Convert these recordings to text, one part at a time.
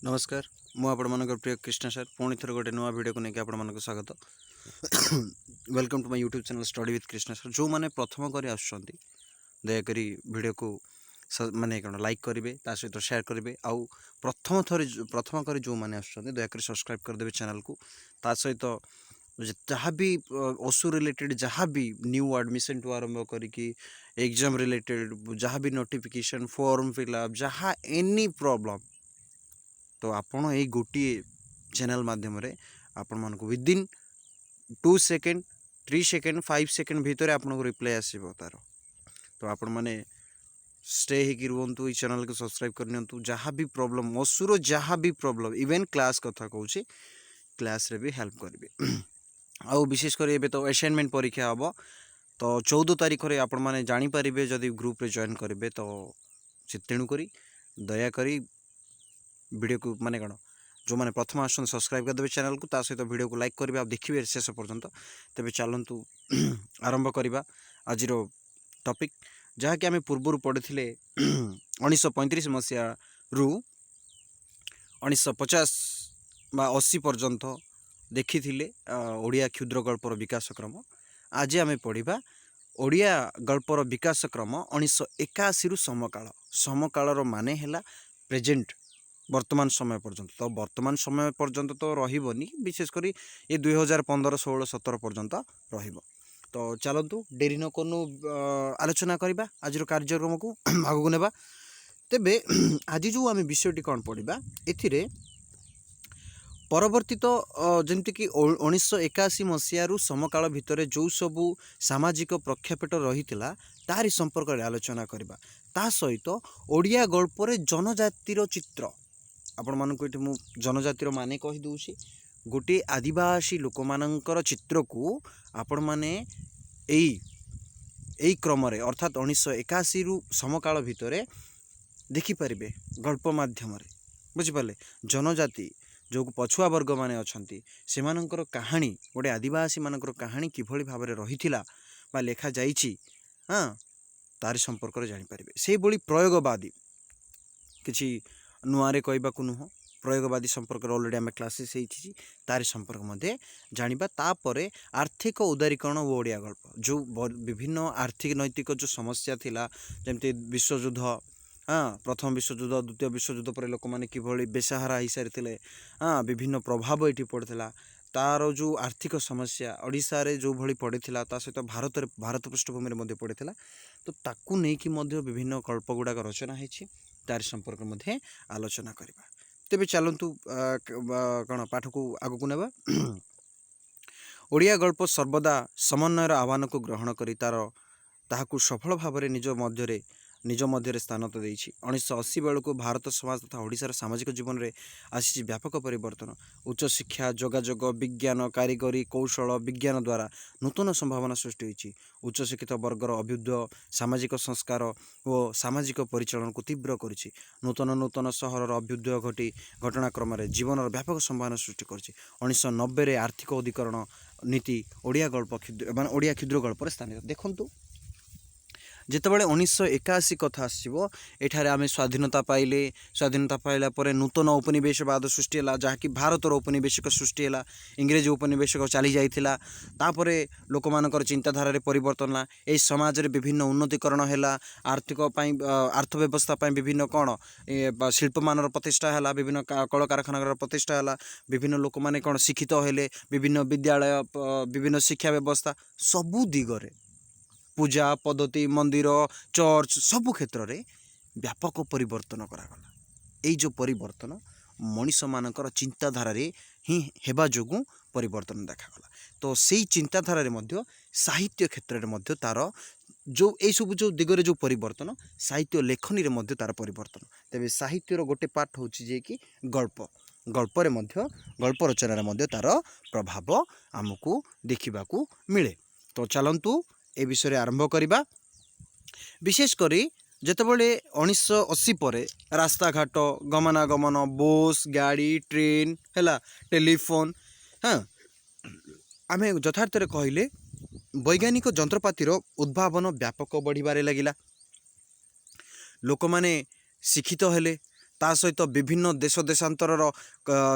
नमस्कार मु आपण मानकर प्रिय कृष्ण सर पुणी थर गोटे नुआ वीडियो को लेकिन आपण मानक स्वागत welcome to my YouTube channel study with Krishna sir जो मैंने प्रथम कर आसुँच दयाकोरी वीडियो को माने कौन लाइक करेंगे ता सहित शेयर करेंगे आउ प्रथम कर जो मैंने आसुँच दयाकोरी सब्सक्राइब करदे चैनल को ता सहित जहाँ भी ओसु रिलेटेड जहाँ भी न्यू एडमिशन टू आरंभ करी एग्जाम रिलेटेड जहाँ भी नोटिफिकेशन फॉर्म फिलअप जहाँ एनी प्रॉब्लम तो आपण ये गोटे चैनल माध्यम आपण मान विदिन 2 सेकेंड 3 सेकेंड 5 सेकेंड भितर आपन को रिप्लाई आसीबो तार तो आपण माने स्टे होगी रुहतु ये चैनल को सब्सक्राइब करनी जहाँ भी प्रॉब्लम असुर जहाँ भी प्रॉब्लम इवेन क्लास कथा कहूँ क्लास रे भी हेल्प करेंगे आउ विशेषकर ये तो असाइनमेंट परीक्षा हम तो 14 तारीख में आपण मैंने जानीपारे जदि ग्रुप रे जॉइन करेंगे तो तेणुक दयाकोरी वीडियो को माने कौन जो मैंने प्रथम आसन सब्सक्राइब करदे चैनल को सहित वीडियो को लाइक करेंगे आप देखिए शेष पर्यंत तेज चलतु आरंभ करवा आज टॉपिक जहाँकि आम पूर्वर पढ़ी 1935 मसीह रु 1950 बा 80 पर्यंत देखी ओडिया क्षुद्र गल्पर विकास क्रम आज आम पढ़ा ओडिया गल्पर विकास क्रम 1981 रु समकाल समकाल माने है प्रेजेंट वर्तमान समय पर्यंत तो वर्तमान समय पर्यंत तो रही विशेषकर ये 2015 16 17 पर्यंत रहिबो तो चलतु डेरी न कनु आलोचना करवा आज कार्यक्रम को आगू नेबा तेबे आज जो आम विषयटी कौन पढ़ा ए परवर्ती तो जमीक 1981 मसीह समकाल भितर जो सबू सामाजिक प्रक्षेपट रही तारी संपर्क में आलोचना करवा ता सहित ओडिया गल्पर जनजातिर चित्र आपण मानक ये मुझे जनजातिर माने कहीदे गोटे आदिवासी लोक मानकर चित्र को आपण माने यही क्रम अर्थात 1981 रु समकाल भितर देखिपारे गल्प मध्यम बुझिपारे जनजाति जो पछुआ वर्ग माने अछंती सेमानंकर कहानी गोटे आदिवासी मानकर कहानी किभली भाव में रही बा लेखा जाइछि हाँ तार संपर्क में जानीपारे से भली प्रयोगवादी किसी नुआरे कहवाकू नुह प्रयोगवादी संपर्क अलरेडी आम क्लासेस तार संपर्क मध्य जानिबा तापरे आर्थिक उदारीकरण और ओडिया गल्प जो विभिन्न आर्थिक नैतिक जो समस्या थिला जमती विश्वयुद्ध हाँ प्रथम विश्वयुद्ध द्वितीय विश्वयुद्ध पर लोक मैंने किभली बेसहारा हो सारी हाँ विभिन्न प्रभाव ये पड़ता तार जो आर्थिक समस्या ओडिशा रे जो भली पड़ता सहित भारत पृष्ठभूमि में पड़ता तो ताकू नहीं विभिन्न कल्प गुड़ाक रचना होती तार संपर्क मध्य आलोचना करवा तेबे चलतु कौन पाठ को आग को नेबा ओडिया गल्प सर्वदा समन्वयर आह्वान को ग्रहण करी ताहाकू सफल भाव में निज मध्य स्थान तो देछि 1980 बेलू भारत समाज तथा ओडिशार सामाजिक जीवन में आसी व्यापक परिवर्तन उच्च शिक्षा जोगाजोग विज्ञान कारीगरी कौशल विज्ञान द्वारा नूतन संभावना सृष्टि होती उच्च शिक्षित वर्गर अभ्युदय सामाजिक संस्कार और सामाजिक परिचालन को तीव्र करिछि नूतन नूतन सहर अभ्युदय घटी घटनाक्रम जीवन व्यापक संभावना सृष्टि करिछि 1990 आर्थिक उदारीकरण नीति ओडिया गल्प ओडिया क्षुद्र गल्प स्थान देखंतु जितेबाला 1981 कथा आसो एठारे आम स्वाधीनता पाइला पर नूतन औपनिवेशवाद सृष्टि है जहाँकि भारतर औपनिवेशिक सृष्टि है इंग्रेज औपनिवेशिक चली जाइथिला तापरे लोक मानकर चिंताधारा परिवर्तन है यही समाज रे विभिन्न उन्नतिकरण है आर्थिक अर्थव्यवस्था विभिन्न कौन शिल्प मान प्रतिष्ठा है विभिन्न कल कारखाना प्रतिष्ठा है विभिन्न लोक मैंने कौन शिक्षित हेले विभिन्न विद्यालय विभिन्न शिक्षा व्यवस्था सबू दिगरे पूजा पद्धति मंदिर चर्च सबु क्षेत्र में व्यापक परिवर्तन करागला यही जो परिवर्तन मनीष मानकर चिंताधारा ही हेबा जोगु परिवर्तन देखागला तो सही चिंताधारा मध्य साहित्य क्षेत्र में तार जो यही सब जो दिगरे जो परिवर्तन साहित्य लेखनी मध्य तार परिवर्तन तेज साहित्यर गोटे पार्ट हूँ जे कि गल्प गल्पर मध्य गल्प रचना तार प्रभाव आमको देखा मिले तो चलतु ए विषय आरंभ करवा विशेषकर जितेबाला 1980 पर रास्ता घाट गमनागमन बस गाड़ी ट्रेन है टेलीफोन हाँ आम यथार्थ कहले वैज्ञानिक जंत्रपातिर उद्भावन व्यापक बढ़िबारे लगिला लोक माने शिक्षित हेले ता सहित विभिन्न देश देशांतरर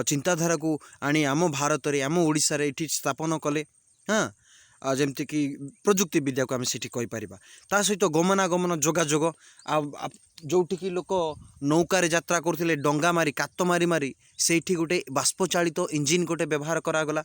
चिंताधारा को आनी आम भारत रे आम ओडिशा रे एठी स्थापन कले। हाँ जमती कि प्रजुक्ति विद्या को आम सेठी कहि परिबा। ता सहित गमनागमन जोगाजोग जोठिकी लोक नौकार यात्रा करथिले डंगा मारी कात मारी मारी सेठी गोटे बाष्पचालित इंजिन गोटे व्यवहार करागला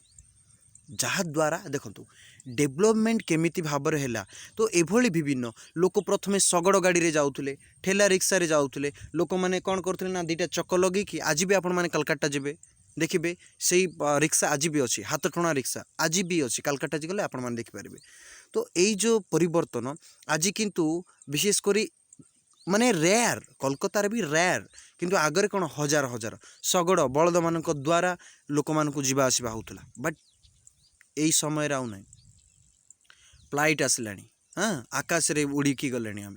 जहा द्वारा देखंतु डेवलपमेंट केमिति भाबर हैला। तो एभली विभिन्न लोक प्रथमे शगड़ गाड़ी रे जाउथुले ठेला रिक्शा रे जाउथुले लोक माने कोन करथुले ना दुईटा चक लगी कि आज भी आपण माने कलकत्ता जेबे देखिए से रिक्शा आज भी अच्छी हाथ टणा रिक्शा आज भी अच्छी कलकत्ता जी गले आपण माने देखिपारे। तो यही जो परिवर्तन आज किंतु विशेषकर माने रेयर कोलकाता भी रेयर किंतु आगरे कौन हजार हजार शगड़ बलद मान द्वारा लोक मान जीवा आसवा होता। बट यही समय आउ ना फ्लाइट आसला। हाँ आकाश रे उड़ीकी गले आम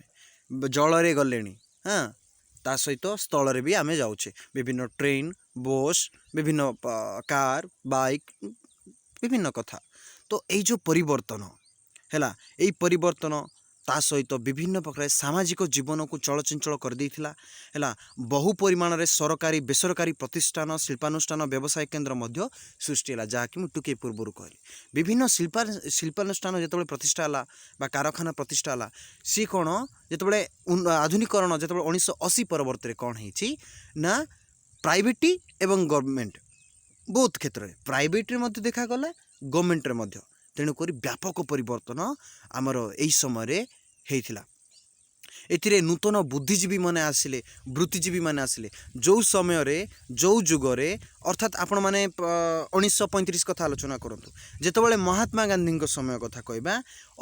जल रे गले। हाँ ता सहित स्थल रे भी आम जाऊे विभिन्न ट्रेन बस विभिन्न कार बाइक विभिन्न कथा। तो यही जो परिवर्तन है यही परिवर्तन ता सहित विभिन्न प्रकार सामाजिक जीवन को चलचंचल कर देथिला है। बहु परिमाण रे सरकारी बेसरकारी प्रतिष्ठान शिल्पानुष्ठान व्यवसाय केन्द्र मध्य सृष्टि है जहाँकि मुझे टुके पूर्व कहली विभिन्न शिल्पानुष्ठान जो प्रतिष्ठा है बा कारखाना प्रतिष्ठा है सी कौन जो आधुनिकरण जो 1980 परवर्त कौन है ना प्राइवेट एवं गवर्नमेंट बहुत क्षेत्र में प्राइवेट रे देखागला गवर्नमेंट रे तेणुक व्यापक परिवर्तन आमर यही समय होता। एथिरे नूतन बुद्धिजीवी माने आसिले वृत्तिजीवी माने आसिले जो समय रे जो जुगरे अर्थात आपण माने 1935 कथा आलोचना करंतु जेतबेले महात्मा गांधी समय कथा कहबा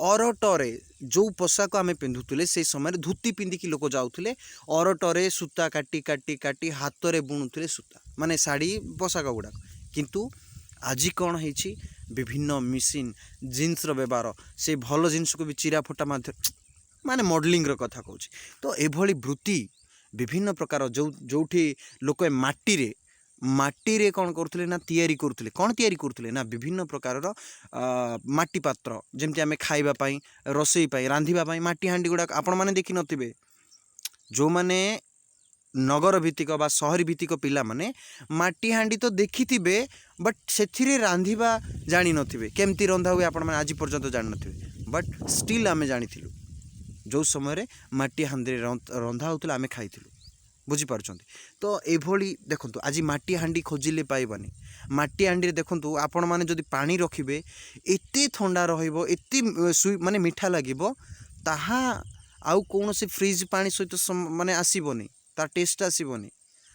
अरटरे जो पोशाक आमे पिंधुतले से समय धोती पिंधिकी लोक जाउतले अरटरे सूता काटी काटी काटी हाथ रे बुणुतले सूता माने साड़ी पोशाक गुडा किंतु आज कौन है विभिन्न मिसिन जीन्स व्यवहार से भल जिनस को भी चिरा फटा माने मॉडलिंग कथा कहूँ। तो एभली वृत्ति विभिन्न प्रकार जोठी लोक माटी रे कौन करथुले ना तैयारी करथुले कौन तैयारी करथुले ना विभिन्न प्रकार माटी पात्र जेमती आमे खाइबा पई रोसई पई रांधिबा पई माटी हांडी गुडा आपण माने देखि नथिबे जो माने नगर भित्तिक बा शहरी भित्तिक पिला माने माटी हांडी तो देखि बट से रांधिबा जानी नथिबे केमती रंधा हुए आपण माने आज पर्यंत जान नथिबे बट स्टिल आमे जानिथिलु जो समय रे माटी हांडी रंधा होतला आमे खाइथिलु बुझी पारुछंती। तो एभली देखंतु आज माटी हांडी खोजिले पाइबानी माटी हांडी रे देखंतु आपण माने जदि पानी रखिबे एते ठंडा रहइबो एते माने मीठा लागिबो ताहा आउ कोनोसी फ्रिज पानी सहित माने आसीबोनी तार टेस्ट आसबनी।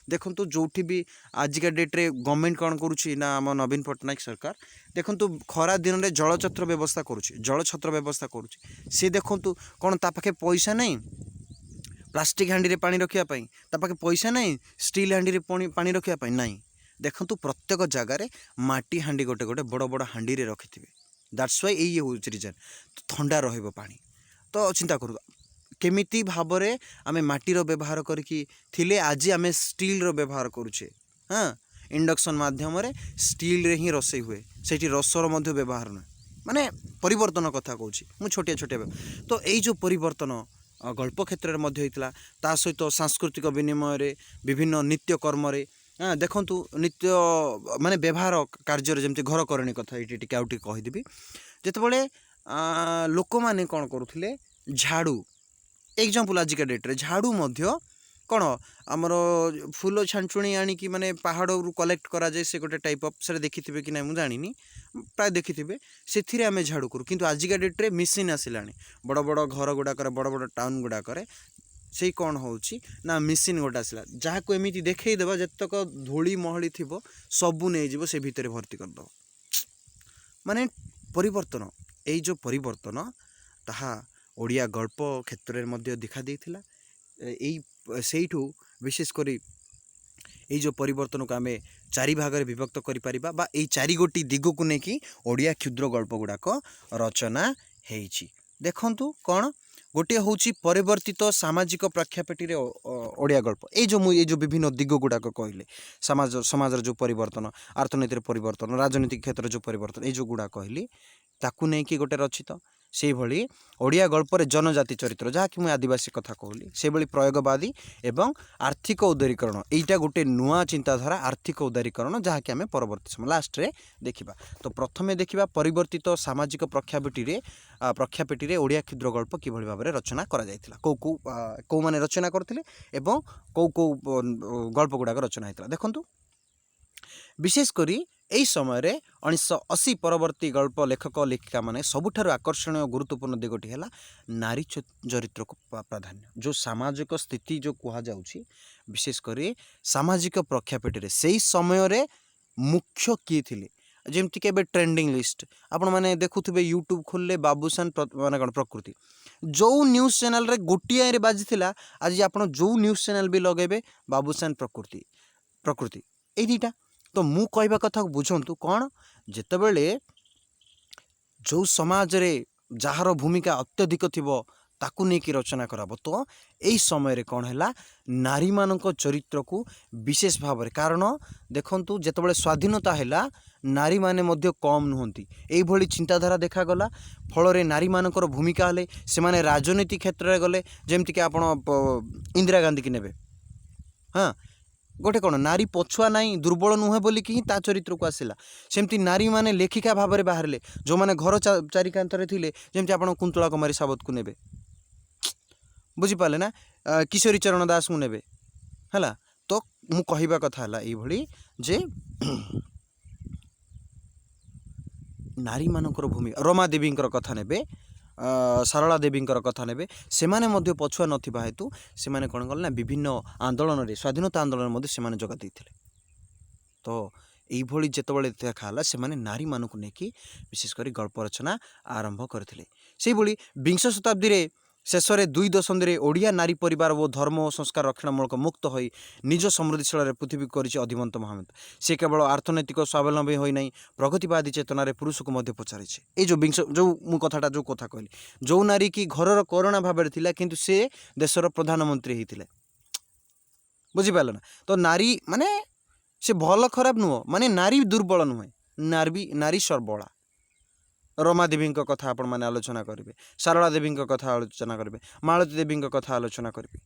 देखो जोठी भी आजिका डेट्रे गवर्नमेंट कौन करुच्ची ना आम नवीन पट्टनायक सरकार देखो खरा दिन में जलछत्र व्यवस्था करुच्ची जलछत्र व्यवस्था करुच्ची सी देखु कौन ता पाखे पैसा नहीं प्लास्टिक हांडी रे पानी रखापी ता पाखे पैसा नहीं स्टील हांडी रे पानी रखापी नहीं देखु प्रत्येक जगार माटी हांडी गोटे गोटे बड़ बड़ हांडी रे रखि दैट्स वाई ये हूँ रिजन तो ठंडा रहिबो पानी। तो चिंता करू केमिति भाबरे आमे माटीर व्यवहार करके थिले आज आमे स्टील रो व्यवहार करुचे। हाँ इंडक्शन माध्यम रे स्टील रे ही रोसई हुए सेठी रसर मध्य व्यवहार न माने परिवर्तन कथा कहूँ मु छोटिया छोटिया। तो यही जो परिवर्तन गल्प क्षेत्र में मध्य होइतला ता सहित सांस्कृतिक विनिमय रे विभिन्न नित्य कर्म रे हाँ देखंतु नित्य माने व्यवहार कार्य जमती घर करणी कथा ये टिके आउटी कहिदेबी जेतेबेले लोक माने कोन करुथिले झाड़ू एग्जांपल आजिका डेट्रे झाड़ू मध्य कौन आमर फूल छांचुणी आनिकी माने पहाड़ रु कलेक्ट करा जाए से गोटे टाइप ऑफ से देखिथिबे कि ना मु जानिनी प्राय देखिथिबे सेथिरे आमे झाड़ू करू किंतु आजिका डेट्रे मशीन आसिलानी बड़ बड़ घर गुड़ाकर बड़ बड़ टाउन गुड़ाकर से कौन होची ना मशीन गोटे आसला जहाँ को एमती देखईदेव जतक धूली महली थी सबू नहीं जीव से भितर भर्ती करद माने परिवर्तन यही जो परिवर्तन ताहा ओडिया गल्प क्षेत्र में देखा देइथिला। सेठू विशेषकर यही जो परिवर्तन को आम चारि भाग में विभक्त करिपरिबा बा एई चारि गोटी दिग को लेकिन ओडिया क्षुद्र गल्प गुड़ाक रचना होइछि। देखंतु कौन गोटे हूँ परिवर्तित सामाजिक प्रेक्षापेटी ओडिया गल्प ये जो विभिन्न दिग गुड़ाक कहले समाज जो परिवर्तन अर्थनीतिर परिवर्तन राजनीतिक क्षेत्र जो परिवर्तन ये जो गुड़ा कहली ताकू नहीं कि गोटे रचित से भली ओडिया गल्पर जनजाति चरित्र जहाँकि मुझे आदिवासी कथा कहली से भली प्रयोगवादी एवं आर्थिक उदारीकरण एटा गोटे नुआ चिंताधारा आर्थिक उदारीकरण जहाँकि आम परवर्ती समय लास्ट रे देखा। तो प्रथमे देखा परिवर्तित सामाजिक प्रख्यापेटी ओडिया क्षुद्र गल्प किभली भाव में रचना करा कौ माने रचना करथिले एवं कौ कौ गल्प गुड़ाक रचना होता देखंतु। विशेषकर यही समय 1980 परवर्ती गल्प लेखक लेखिका माने सबुठारु आकर्षणीय गुरुत्वपूर्ण दिगटी है नारी चरित्र को प्राधान्य जो सामाजिक स्थिति जो कह जाउछि विशेषकर सामाजिक प्रख्यापेटी से ही समय मुख्य किए थिले जमती के ट्रेंडिंग लिस्ट आपण मैंने देखुवे यूट्यूब खोलले बाबूसान माने कौन प्रकृति जो न्यूज चैनल रे गोटिए बाजी आज आप जो न्यूज चैनल भी लगेबे बाबूसान प्रकृति प्रकृति ये दुटा। तो मु कहवा कथा बुझंतु कौन जेतेबेले जो समाज रे जार भूमिका अत्यधिक थिबो ताकू नहीं कि रचना कराबो तो यही समय कौन है नारी मानक चरित्र को विशेष भाव में कारण देखंतु जेतेबेले स्वाधीनता है नारी माने मध्य कम नुहंती एई भली चिंताधारा देखागला फल रे नारी मानकर भूमिका हेले से माने राजनीति क्षेत्र में गले जेमती कि आपण इंदिरा गांधी की नेबे हाँ गोटे कौन नारी पछुआ नाई दुर्बल नुहे बोली कि ता चरित्र को आसला सेमती नारी माने लेखिका भाव में बाहर जो माने घर चारिकांतरे थिले जेमती आपण कुंतला कुमारी सावत को नेबे बुझिपारे ना किशोरी चरण दास को नेबे है। तो मु कहवा कथा है ये जे नारी मानकर भूमिका रमा देवी कथा नेबे सारला देवी कथा ने से पछुआ नथिबा हेतु से कौन कले ना विभिन्न आंदोलन रे स्वाधीनता आंदोलन से जगह देते। तो यही जितेबाला देखाला से नारी मानक नहीं विशेषकर गल्प रचना आरंभ करते से विंश शताब्दी शेष में 2 दशंधि ओडिया नारी परिवार और धर्म और संस्कार रक्षणमूलक मुक्त हो निज समृद्धिशील पृथ्वी कर अधिमंत महामंत से केवल अर्थनैतिक स्वावलंबी होना प्रगतिवादी चेतनार पुरुष को पचारे ये जो विंश जो मु कथाटा जो कथा कहली जो नारी की घर करुणा भाव में थिला किंतु से देशर प्रधानमंत्री होते बुझिपारे ना। तो नारी माने से भल खराब नुह माने नारी दुर्बल नुहे नारी सर्बला रमा देवी कथा आपण मैंने आलोचना करेंगे सारला देवी कथा आलोचना करेंगे मालती देवी कथा आलोचना करेंगे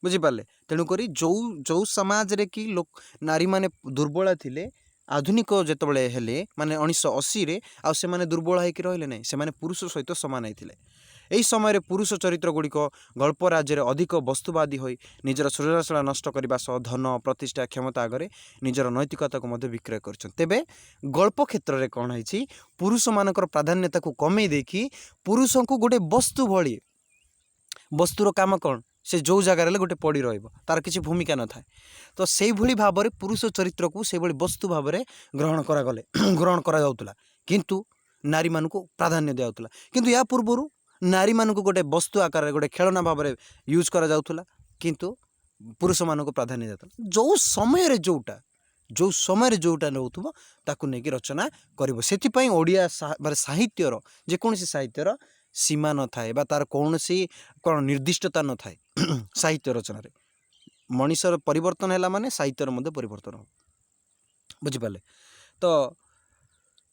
बुझिपारे तेणुक जो जो समाज रे कि लोक नारी माने दुर्बल थिले आधुनिक जेतबेले हेले माने 1980 रे आ से माने दुर्बल होइकि रहिले नै से माने पुरुष सहित समान होइथिले। एही समय रे पुरुष चरित्र गुड़िक गल्प राज्य रे अधिक वस्तुवादी होई निजर सृजनशीलता नष्ट करने सह धन प्रतिष्ठा क्षमता आगे निजर नैतिकता को विक्रय कर तेबे गल्प क्षेत्र में कौन है पुरुष मानकर प्राधान्यता को कमे देखी पुरुष को गोटे वस्तु भली वस्तुर काम कौन से जो जगार गोटे पड़ी तार किसी भूमिका न थाए। तो से भली भाव में पुरुष चरित्र को से भली वस्तु भाव में ग्रहण करागले ग्रहण करा जाउतला किंतु नारी मान को प्राधान्य दिया जाउतला किंतु या पूर्व नारी मान को गोटे वस्तु आकार गोटे खेलना भाव में यूज करा जाउतला किंतु पुरुष मान को प्राधान्य दिया जो समय जो समय जोटा नौथुबो ताकू नहीं रचना करिवो सेति ओडिया साहित्यर जेकोसी साहित्यर सीमा न थाए बा तार कौन सी कौन निर्दिष्टता न थाए साहित्य रचना रे मनीषर परिवर्तन है माने साहित्यर मध्य परिवर्तन हो बुझिपारे। तो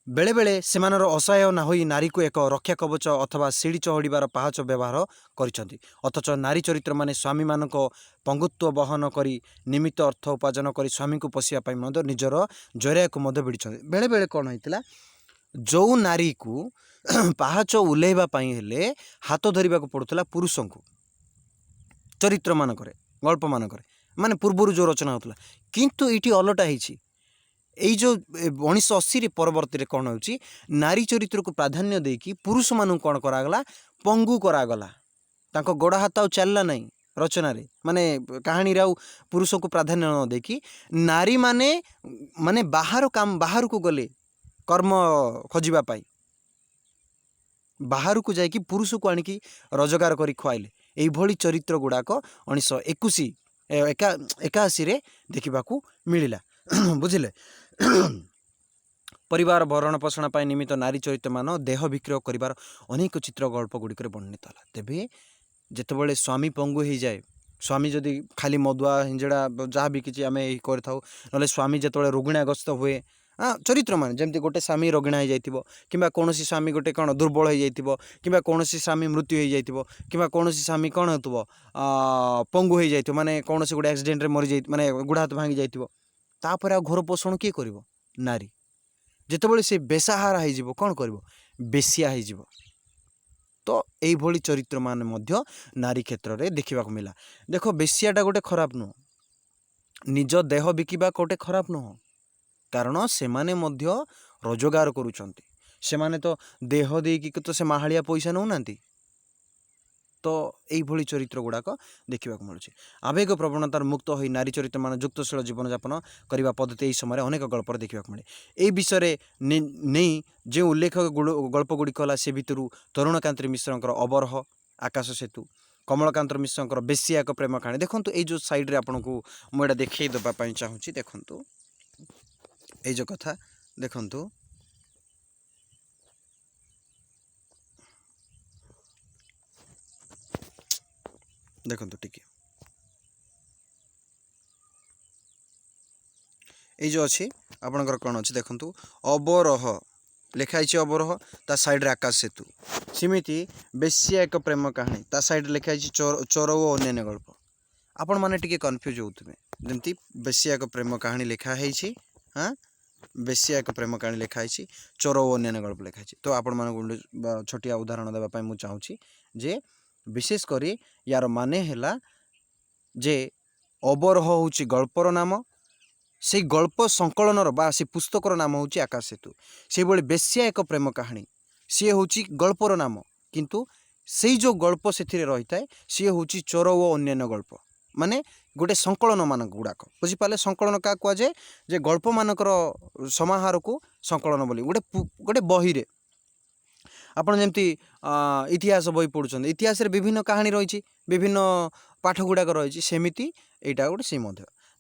बेले बेले सेमानर असहाय ना होई नारी को एक रक्षा कवच अथवा सीढ़ी चढ़ीबार पाहच व्यवहार करिसंती अथच नारी चरित्र माने स्वामी मानक पंगुत्व बहन करी निमित्त अर्थ उपार्जन करी स्वामी को पोषिया पाई मध्य निजर जरिया को मध्य भिड़िछंती। बेले बेले कौन होइतिला जो नारी को पाहच उल्लेवा पाई हेले हाथ धरिबा को पड़ुतला पुरुष को चरित्र मानकरे गल्प मानकरे माने पूर्व जो रचना होता किंतु ये अलटा होती यही जो 1980 परवर्ती कौन हो नारी चरित्र को प्राधान्य देकी पुरुष मान कौन करागला पंगु करागला तांको गोड़ा हाथ आउ चलला नहीं रचना रे माने कहानी रे पुरुष को प्राधान्य न देकी नारी माने माने बाहर काम बाहर को गले कर्म खोजिबा पाई बाहर को जाकि पुरुष को आनिकी रोजगार करी खुआइले एई भली चरित्र गुड़ाक 1981 देखा मिलला बुझिले। परिवार भरण पोषण पाई निमित्त नारी चरित्र मान देह विक्रय करिवार अनेक चित्र गल्प गुड़िक वर्णित है। तेबे जेतेबेले स्वामी पंगु हो जाए स्वामी जदि खाली मदुआ हिंजड़ा जहाँ भी किसी आम कर स्वामी जिते रोगिणाग्रस्त हुए हाँ चरित्र मान जमी गोटे स्वामी रोगिणा हो जाइथिबो किंबा कोनोसी स्वामी गोटे कौन दुर्बल हो जाइथिबो किंबा कोनोसी स्वामी मृत्यु हो जाइथिबो किंबा कोनोसी स्वामी कौन होतबो पंगु हो जाइथिबो माने कोनोसी गोटे एक्सीडेंट रे मरि जाइ माने गुड़ा हाथ भांगी जाइथिबो तापर आ घर पोषण किए करिवो नारी जेतेबेले से बेसाहारा हो कौन करिवो बेसिया हो तो यही चरित्र मान मध्य नारी क्षेत्र में देखा मिला देख बेसियाटा गोटे खराब नुह निज देह बिकिबा गोटे खराब नुह कारण से माने मध्य रोजगार करुचंती से माने तो देह देकी तो से माहालिया पैसा नौ तो यही चरित्र गुड़ाक देखा मिलूँ आवेग प्रवणतार मुक्त हो नारी चरित्र मान युक्तशील जीवन यापन करने पद्धति यही समय अनेक गल्प देखा मिले यही विषय नहीं जो उल्लेख गल्प गुड़िक से भितर तरुणकांत मिश्र अबरह आकाश सेतु कमलकांत मिश्र बेसिया एक प्रेम कहानी देखो ये जो साइड्रे आपन को मुझे देखई देवाई चाहूँगी देखु ये जो कथा देखु देखु टिके ये जो अच्छी आपणकर कौन अच्छी देखु अबरह लिखाई अबरह ता साइड्रे आकाश सेतु सेमती बेसिया एक प्रेम कहानी ता साइड लिखाई चोर और अन्य गल्प आपण मैंने टी कन्फ्यूज होते जमी बेसिया एक प्रेम कहानी लिखाई हाँ बेसिया एक प्रेम कहानी लिखाई चोर और अन्य गल्प लिखाई तो आपण मैं छोटिया उदाहरण देवाई मुझे चाहूँगी जे विशेषकर यार माने हैला जे अबरह हूँ गल्पर नाम से गल्प संकलनर बा से पुस्तकर नाम हूँ आकाश सेतु से भाई बेसिया एक प्रेम कहानी सी हूँ गल्पर नाम किंतु से जो गल्प से रही है सी हूँ चोर और अन्य गल्प माने गोटे संकलन मान गुड़ाक बुझीपारे संकलन क्या कहुए जे गल्प मानकर समाहार को संकलन बोली गोटे गोटे बही रे आपड़ जमी इतिहास बही पढ़ुं इतिहास रे विभिन्न कहानी रही विभिन्न पाठ गुड़ाक रही सेमती यहाँ गोटे सी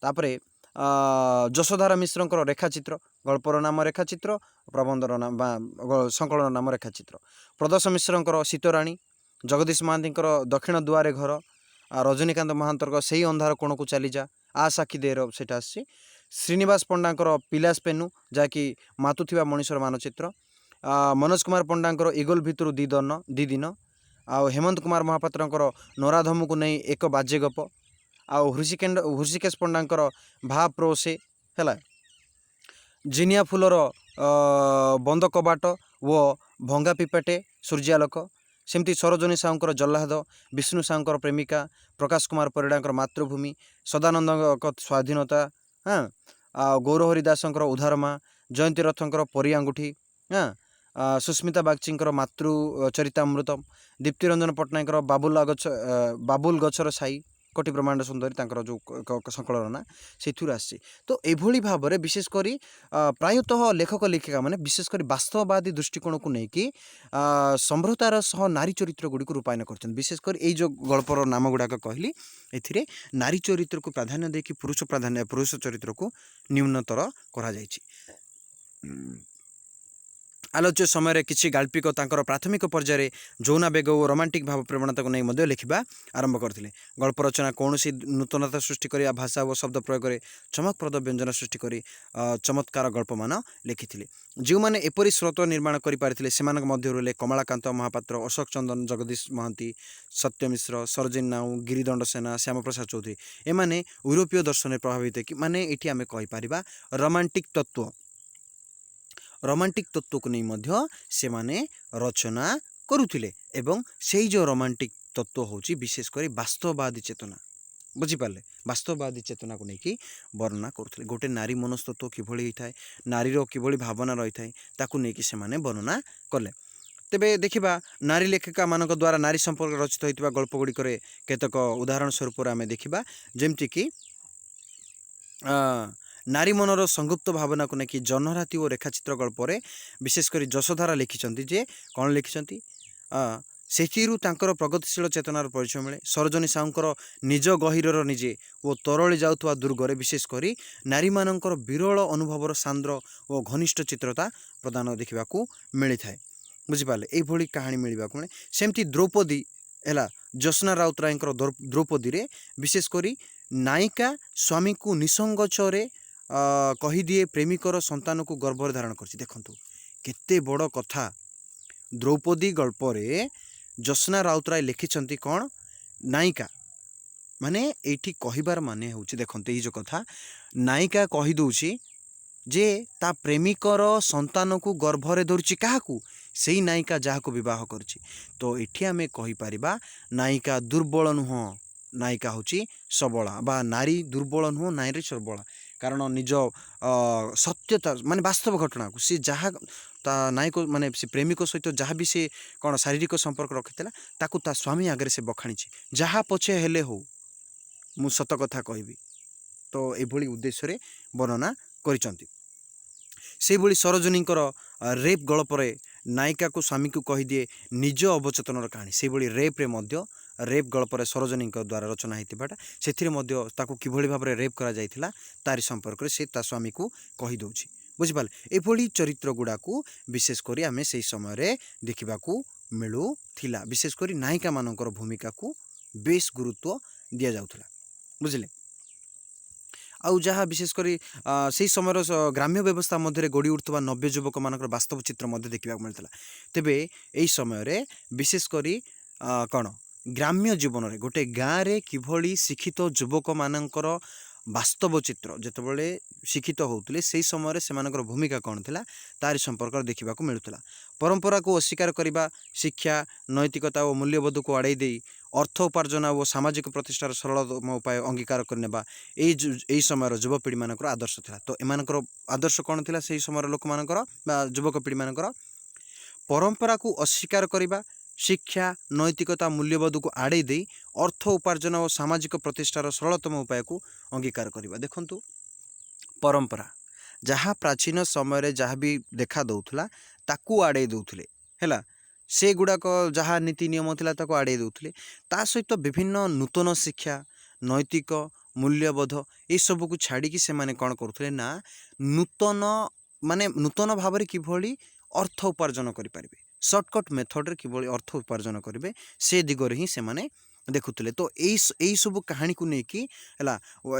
तापर जशोधारा मिश्र रेखाचित्र गल्पर नाम रेखाचित्र प्रबंधर नाम संकलन नाम रेखाचित्र प्रदोष मिश्र शीतराणी जगदीश महांती दक्षिण दुआरे घर रजनीकांत महांतर से अंधार कोण को चली जा आ साक्षी देर से श्रीनिवास पंडाकर पिलास पेनु जहाँकि मातुवा मनीषर मानचित्र मनोज कुमार पंडाकर इगल भितर दी दिन आ हेमंत कुमार महापात्र नराधम को नहीं एक बाजे गप आ हृषिकेश पंडाकर भा प्रो से है जिनिया फुलर बंद कबाट वो भंगा पिपाटे सूर्यालोक सेमती सरोजनी साहूर जल्लाद विष्णु साहूर प्रेमिका प्रकाश कुमार परिड़ा मातृभूमि सदानंद स्वाधीनता हाँ गौरहरि दासंकर उधारमा जयंती रथंकर परियांगुठी हाँ सुस्मिता बागची मातृ चरितामृतम दीप्तिरंजन पट्टनायक बाबुल गछर साई कोटि ब्रह्मांड सुंदरी तांकर जो संकलन ना से आसी तो यही भाव में विशेषकर प्रायतः लेखक लेखिका मैंने विशेषकर वास्तववादी दृष्टिकोण को लेकिन सम्भ्रतार सह नारी चरित्र गुड़ी रूपायन कर विशेषकर ये जो गल्पर नाम गुड़ाक कहली ए नारी चरित्र को प्राधान्य देकी पुरुष चरित्र को न्यूनतर करा आलोच्य समय किसी गाल्पिक प्राथमिक पर्यायर जौनावेग और रोमांटिक भाव प्रवणता को नहीं लिखा आरंभ करते गल्प रचना कौन नूतनता सृष्टि कर भाषा और शब्द प्रयोग में चमकप्रद व्यंजन सृष्टि कर चमत्कार गल्प मान लिखि जो मैंने एपरी स्रोत निर्माण कर कमलाकांत महापात्र अशोक चंदन जगदीश महांती सत्य मिश्र सरोजिनी नाउ गिरिदंड सेना श्याम प्रसाद चौधरी एमाने यूरोपीय दर्शन प्रभावित कि माने एठी आमे कहिपारिबा रोमांटिक तत्व को नहीं से माने रचना करुथिले एवं से जो रोमांटिक तत्व होची विशेषकर वास्तववादी चेतना बुझीपारे वास्तववादी चेतना को लेकिन वर्णना करुथिले गोटे नारी मनस्तत्व किभଳି होता है नारीर किभଳି भावना रही है ताकू लेकिन से माने वर्णना कले तेबे देखिबा नारी लेखिका मानक द्वारा नारी संपर्क रचित होइतिबा गल्प गुडी करे केतक उदाहरण स्वरूप आमे देखिबा जेमति कि नारी मनर संगुप्त भावना को लेकिन जनराति और रेखाचित्र गल्पर विशेषकर जशोधारा लिखिं जे कौन लिखिं से प्रगतिशील चेतनार परिचय मिले सरोजनी साहूर निज गहिरर निजे ओ तरली जाउथवा दुर्गरे विशेषकर नारी मानकर विरल अनुभवर सांद्र और घनिष्ठ चित्रता प्रदान देखा मिली था बुझीपारे यही कहानी मिलवा मिले सेमती द्रौपदी है ज्योत्स्ना राउतराय द्रौपदी रे विशेषकर नायिका स्वामी को निसंगचरे कहीदिए प्रेमिकर संतान को गर्भरे धारण कर। देखु केते बड़ कथा द्रौपदी गल्परे ज्योत्स्ना राउतराय लिखिं कौन नायिका माने एठी कहिबार माने होची देखंते ई जो कथा नायिका कहि दउची जे ता प्रेमिकर संतान को गर्भरे धरुची काहाकू सेई नायिका जाहाको विवाह करची। तो एठी आमे कहि परिबा नायिका दुर्बल नुह नायिका होची सबला बा नारी दुर्बल नुह नारी सबला कारण निज सत्यता माने वास्तव घटना को सी जहा ता नायक माने से प्रेमिक सहित जहाँ भी से कौन शारीरिक संपर्क रखिता ताकू ता स्वामी आगे से बखाणी जहाँ पछे हेले हो मु सत कथा कहबी। तो एभली उद्देश्य वर्णना करिसंती। से भली सरोजनीकर रेप गल्परे नायिका को स्वामी को कहीदिए निज अवचेतन कहानी से भली रेप रे मध्य रेप गल्परे सरोजनी द्वारा रचना होता से किभली भाव रेप करा जाइथिला तारी संपर्क से ता स्वामी को कही दउछि बुझिपाले। एभली चरित्र गुड़ा को विशेष करी आमे से समय देखा मिलूला विशेष करी नायिका मानकर भूमिका को बेस गुरुत्व दि जाउथला बुझिले। आउ जहाँ विशेषकर से समय ग्राम्य व्यवस्था मध्य गढ़ी उठुवा नव्य युवक मान वास्तव चित्र देखा मिलता। तेबे यही समय विशेषकर कौन ग्राम्य जीवन में गोटे गाँव में किभली शिक्षित युवक मानकर वास्तव चित्र जितेबाला शिक्षित होते से समय से भूमिका कौन थी तारी संपर्क देखा मिलूला। परंपरा को अस्वीकार करने शिक्षा नैतिकता और मूल्यबोध को आड़े दे अर्थ उपार्जन और सामाजिक प्रतिष्ठार सरल उपाय अंगीकार करने यही समय युवपीढ़ी मान आदर्श था। तो एम आदर्श कौन थी से समय लोक मान युवक पीढ़ी मान परंपरा को अस्वीकार करने शिक्षा नैतिकता मूल्यबोध को आड़े दे अर्थ उपार्जन और सामाजिक प्रतिष्ठार सरलतम उपाय को अंगीकार करने। देखंतु परंपरा जहाँ प्राचीन समय जहाँ भी देखा दौला ताकू आड़े दौले है से गुड़ाक जहाँ नीति नियम था ताको आड़े दौले ता सहित विभिन्न नूतन शिक्षा नैतिक मूल्यबोध ये सब को छाड़ी से माने कौन करुले ना नूतन माने नूतन भाव में किभली अर्थ उपार्जन करें सर्टकट मेथड रे किभली अर्थ उपार्जन करेंगे से दिगरे ही से माने देखुले। तो यही सब कहानी को लेकिन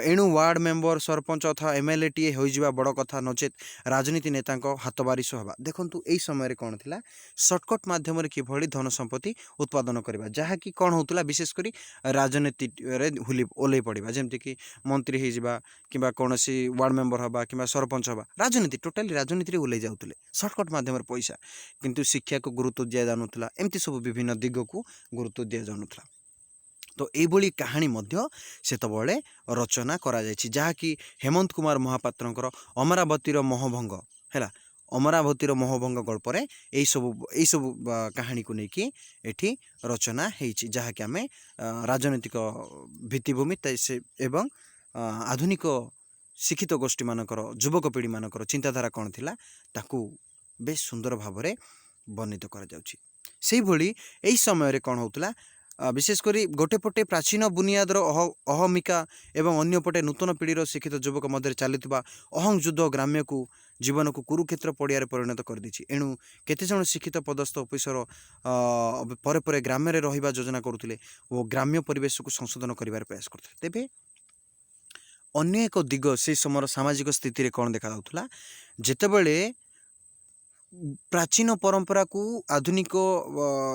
एणु वार्ड मेंबर सरपंच अथवा एमएलए टी हो बड़ कथा नचेत राजनीति नेता हाथ बारिश हवा। देखु यही समय कौन थी सर्टकट मध्यम किभली धन संपत्ति उत्पादन करवा जहाँकि कौन होता विशेषकर राजनीति ओल्लै पड़ा जमीक मंत्री होगा कि कौन वार्ड मेंबर हवा कि सरपंच हवा राजनीति टोटाली राजनीति ओल्लै जाते सर्टकट मध्यम पैसा किंतु शिक्षा को गुरुत्व दि जाऊला एमती सब विभिन्न दिग को गुरुत्व दि जाऊला। तो यही कहानी मध्य सेतबले रचना करा जायछि जहाँकि हेमंत कुमार महापात्रंकर अमरावतीर मोहभंग है अमरावतीर मोहभंग गल्परे यही सब कहानी को लेकिन एठी रचना होइछि जहाँकि आमे राजनीतिक भित्तिभूमि एवं आधुनिक शिक्षित गोष्ठी मानकर युवक पीढ़ी मानकर चिंताधारा कौन थिला ताकू बेस सुंदर भाव में वर्णित करा जाउछि। सेही भली एही समय रे कौन होतला विशेषकर गोटे पटे प्राचीन बुनियादर अहमिका एवं अन्य पटे नूतन पीढ़ीर शिक्षित युवक मध्य चलुवा अहं युद्ध ग्राम्य को जीवन को कुरुक्षेत्र पड़िया परिणत कर देछि। एणु केते जण शिक्षित पदस्थ ऑफिसर परे परे ग्राम्य रे रहिबा योजना करुथिले ओ ग्राम्य परिवेश को संशोधन करिवार प्रयास करथिले। तेबे अन्य एक दिग से समय सामाजिक स्थिति रे कौन देखा जाउथला जेतेबेले प्राचीन परंपरा को आधुनिक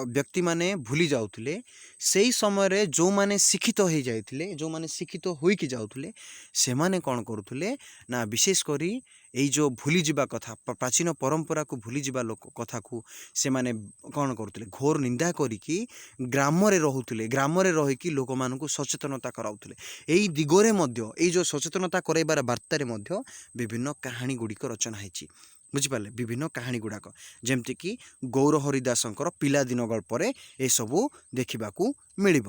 व्यक्ति माने भूली जाउथिले सेही समय रे जो माने शिक्षित हो जाइथिले जो माने शिक्षित होइकी जाउथिले से माने कौन करुथिले ना विशेष करी एई जो भूली जिबा कथा प्राचीन परंपरा को भूली जिबा लोक कथा को से माने कौन करुथिले घोर निंदा करिकी ग्राम रे रहुथिले ग्राम रे रहिकी लोक मान को सचेतनता कराउथिले। एई दिगरे मध्य एई जो सचेतनता करैबार वार्ता रे मध्य विभिन्न कहानी गुड़िक रचना होइछि बुझिपारे विभिन्न कहानी गुड़ाक जमती कि गौर हरिदासंकर पिलादिन गल्परे ए सबू देखा मिल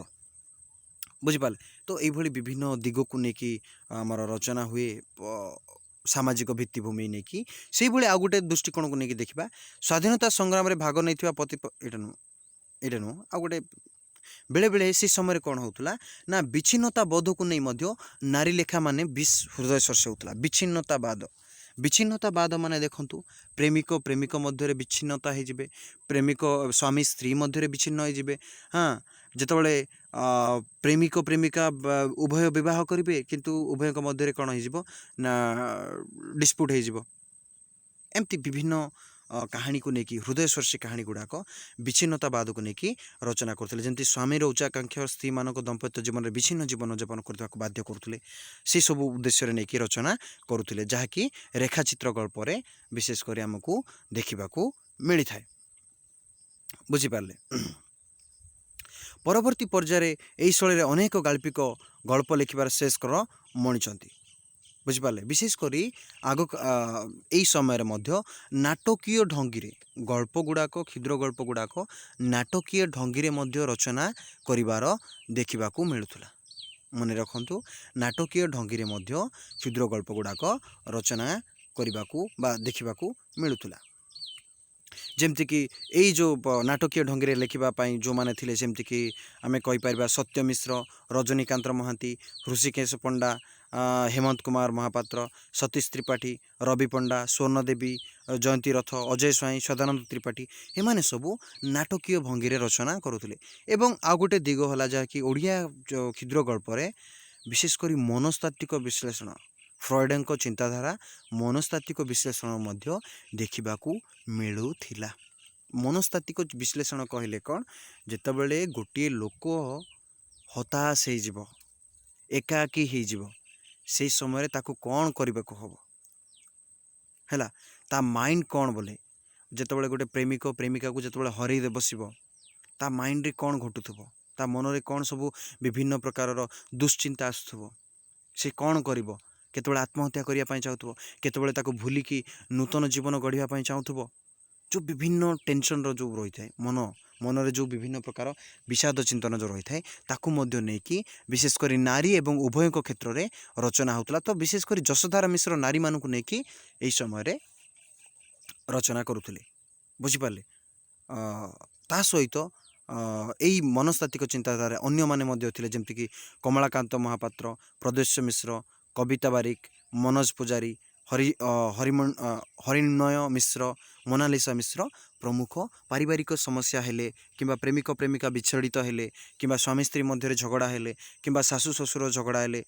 बुझिपारे। तो यही विभिन्न दिग को लेकिन आमर रचना हुए सामाजिक भित्तिभूमि नहीं कि से भाई आउ गोटे दृष्टिकोण को लेकिन देखा स्वाधीनता संग्राम में भाग नहीं पति एटा नु आ गोटे बेले बेले से समय कौन होता ना विच्छिन्नतावाद को नहीं नारी लेखा माने विष हृदय स्पर्श होता विच्छिन्नतावाद विच्छिन्नतावाद माने देखंतु प्रेमिक प्रेमिक मध्य विच्छिन्नता हो प्रेमिक स्वामी स्त्री मध्य विच्छिन्न हो हाँ ଯେତେବେଳେ ପ୍ରେମିକ ପ୍ରେମିକା ଉଭୟ ବିବାହ କରିବେ କିନ୍ତୁ ଉଭୟଙ୍କ ମଧ୍ୟରେ କ'ଣ ହେଇଯିବ ନା ଡିସ୍ପ୍ୟୁଟ୍ ହେଇଯିବ। ଏମିତି ବିଭିନ୍ନ କାହାଣୀକୁ ନେଇକି ହୃଦୟସ୍ପର୍ଶୀ କାହାଣୀ ଗୁଡ଼ାକ ବିଚ୍ଛିନ୍ନତାବାଦକୁ ନେଇକି ରଚନା କରୁଥିଲେ। ଯେମିତି ସ୍ୱାମୀର ଉଚ୍ଚାକାଂକ୍ଷା ସ୍ତ୍ରୀମାନଙ୍କ ଦାମ୍ପତ୍ୟ ଜୀବନରେ ବିଚ୍ଛିନ୍ନ ଜୀବନଯାପନ କରିବାକୁ ବାଧ୍ୟ କରୁଥିଲେ, ସେସବୁ ଉଦ୍ଦେଶ୍ୟରେ ନେଇକି ରଚନା କରୁଥିଲେ, ଯାହାକି ରେଖାଚିତ୍ର ଗଳ୍ପରେ ବିଶେଷ କରି ଆମକୁ ଦେଖିବାକୁ ମିଳିଥାଏ। ବୁଝିପାରିଲେ? ପରବର୍ତ୍ତୀ ପର୍ଯ୍ୟାୟରେ ଏହି ଶୈଳୀରେ ଅନେକ ଗାଳ୍ପିକ ଗଳ୍ପ ଲେଖିବାର ଶେଷକର ମଣିଛନ୍ତି। ବୁଝିପାରିଲେ? ବିଶେଷ କରି ଏହି ସମୟରେ ମଧ୍ୟ ନାଟକୀୟ ଢଙ୍ଗିରେ ଗଳ୍ପ ଗୁଡ଼ାକ କ୍ଷୁଦ୍ର ଗଳ୍ପ ଗୁଡ଼ାକ ନାଟକୀୟ ଢଙ୍ଗିରେ ମଧ୍ୟ ରଚନା କରିବାର ଦେଖିବାକୁ ମିଳୁଥିଲା। ମନେ ରଖନ୍ତୁ, ନାଟକୀୟ ଢଙ୍ଗିରେ ମଧ୍ୟ କ୍ଷୁଦ୍ର ଗଳ୍ପ ଗୁଡ଼ାକ ରଚନା କରିବାକୁ ବା ଦେଖିବାକୁ ମିଳୁଥିଲା। ଯେମିତିକି ଏଇ ଯେଉଁ ନାଟକୀୟ ଢଙ୍ଗିରେ ଲେଖିବା ପାଇଁ ଯେଉଁମାନେ ଥିଲେ, ଯେମିତିକି ଆମେ କହିପାରିବା ସତ୍ୟ ମିଶ୍ର, ରଜନୀକାନ୍ତ ମହାନ୍ତି, ହୃଷିକେଶ ପଣ୍ଡା, ହେମନ୍ତ କୁମାର ମହାପାତ୍ର, ସତୀଶ ତ୍ରିପାଠୀ, ରବି ପଣ୍ଡା, ସ୍ୱର୍ଣ୍ଣଦେବୀ, ଜୟନ୍ତୀ ରଥ, ଅଜୟ ସ୍ୱାଇଁ, ସଦାନନ୍ଦ ତ୍ରିପାଠୀ, ଏମାନେ ସବୁ ନାଟକୀୟ ଭଙ୍ଗୀରେ ରଚନା କରୁଥିଲେ। ଏବଂ ଆଉ ଗୋଟେ ଦିଗ ହେଲା ଯାହାକି ଓଡ଼ିଆ କ୍ଷୁଦ୍ର ଗଳ୍ପରେ ବିଶେଷ କରି ମନସ୍ତାତ୍ତ୍ୱିକ ବିଶ୍ଳେଷଣ, ଫ୍ରଏଡଙ୍କ ଚିନ୍ତାଧାରା ମନସ୍ତାତ୍ତ୍ୱିକ ବିଶ୍ଳେଷଣ ମଧ୍ୟ ଦେଖିବାକୁ ମିଳୁଥିଲା। ମନସ୍ତାତ୍ତ୍ୱିକ ବିଶ୍ଳେଷଣ କହିଲେ କ'ଣ? ଯେତେବେଳେ ଗୋଟିଏ ଲୋକ ହତାଶ ହେଇଯିବ, ଏକାକୀ ହେଇଯିବ, ସେଇ ସମୟରେ ତାକୁ କ'ଣ କରିବାକୁ ହେବ, ହେଲା, ତା ମାଇଣ୍ଡ କ'ଣ ବୋଲେ, ଯେତେବେଳେ ଗୋଟେ ପ୍ରେମିକ ପ୍ରେମିକାକୁ ଯେତେବେଳେ ହରେଇ ବସିବ, ତା ମାଇଣ୍ଡରେ କ'ଣ ଘଟୁଥିବ, ତା ମନରେ କ'ଣ ସବୁ ବିଭିନ୍ନ ପ୍ରକାରର ଦୁଶ୍ଚିନ୍ତା ଆସୁଥିବ, ସେ କ'ଣ କରିବ, କେତେବେଳେ ଆତ୍ମହତ୍ୟା କରିବା ପାଇଁ ଚାହୁଁଥିବ, କେତେବେଳେ ତାକୁ ଭୁଲିକି ନୂତନ ଜୀବନ ଗଢ଼ିବା ପାଇଁ ଚାହୁଁଥିବ। ଯେଉଁ ବିଭିନ୍ନ ଟେନସନ୍ର ଯେଉଁ ରହିଥାଏ, ମନରେ ଯେଉଁ ବିଭିନ୍ନ ପ୍ରକାର ବିଷାଦ ଚିନ୍ତନ ଯେଉଁ ରହିଥାଏ, ତାକୁ ମଧ୍ୟ ନେଇକି ବିଶେଷ କରି ନାରୀ ଏବଂ ଉଭୟଙ୍କ କ୍ଷେତ୍ରରେ ରଚନା ହେଉଥିଲା। ତ ବିଶେଷ କରି ଯଶୋଧାରା ମିଶ୍ର ନାରୀମାନଙ୍କୁ ନେଇକି ଏହି ସମୟରେ ରଚନା କରୁଥିଲେ। ବୁଝିପାରିଲେ? ତା ସହିତ ଏଇ ମନସ୍ତାତ୍ତ୍ୱିକ ଚିନ୍ତାଧାରାରେ ଅନ୍ୟମାନେ ମଧ୍ୟ ଥିଲେ, ଯେମିତିକି କମଳାକାନ୍ତ ମହାପାତ୍ର, ପ୍ରଦ୍ୟୁଷ ମିଶ୍ର, କବିତା ବାରିକ, ମନୋଜ ପୂଜାରୀ, ହରିଣ୍ମୟ ମିଶ୍ର, ମୋନାଲିସା ମିଶ୍ର ପ୍ରମୁଖ। ପାରିବାରିକ ସମସ୍ୟା ହେଲେ କିମ୍ବା ପ୍ରେମିକ ପ୍ରେମିକା ବିଚ୍ଛେଦିତ ହେଲେ କିମ୍ବା ସ୍ୱାମୀ ସ୍ତ୍ରୀ ମଧ୍ୟରେ ଝଗଡ଼ା ହେଲେ କିମ୍ବା ଶାଶୁ ଶ୍ୱଶୁର ଝଗଡ଼ା ହେଲେ,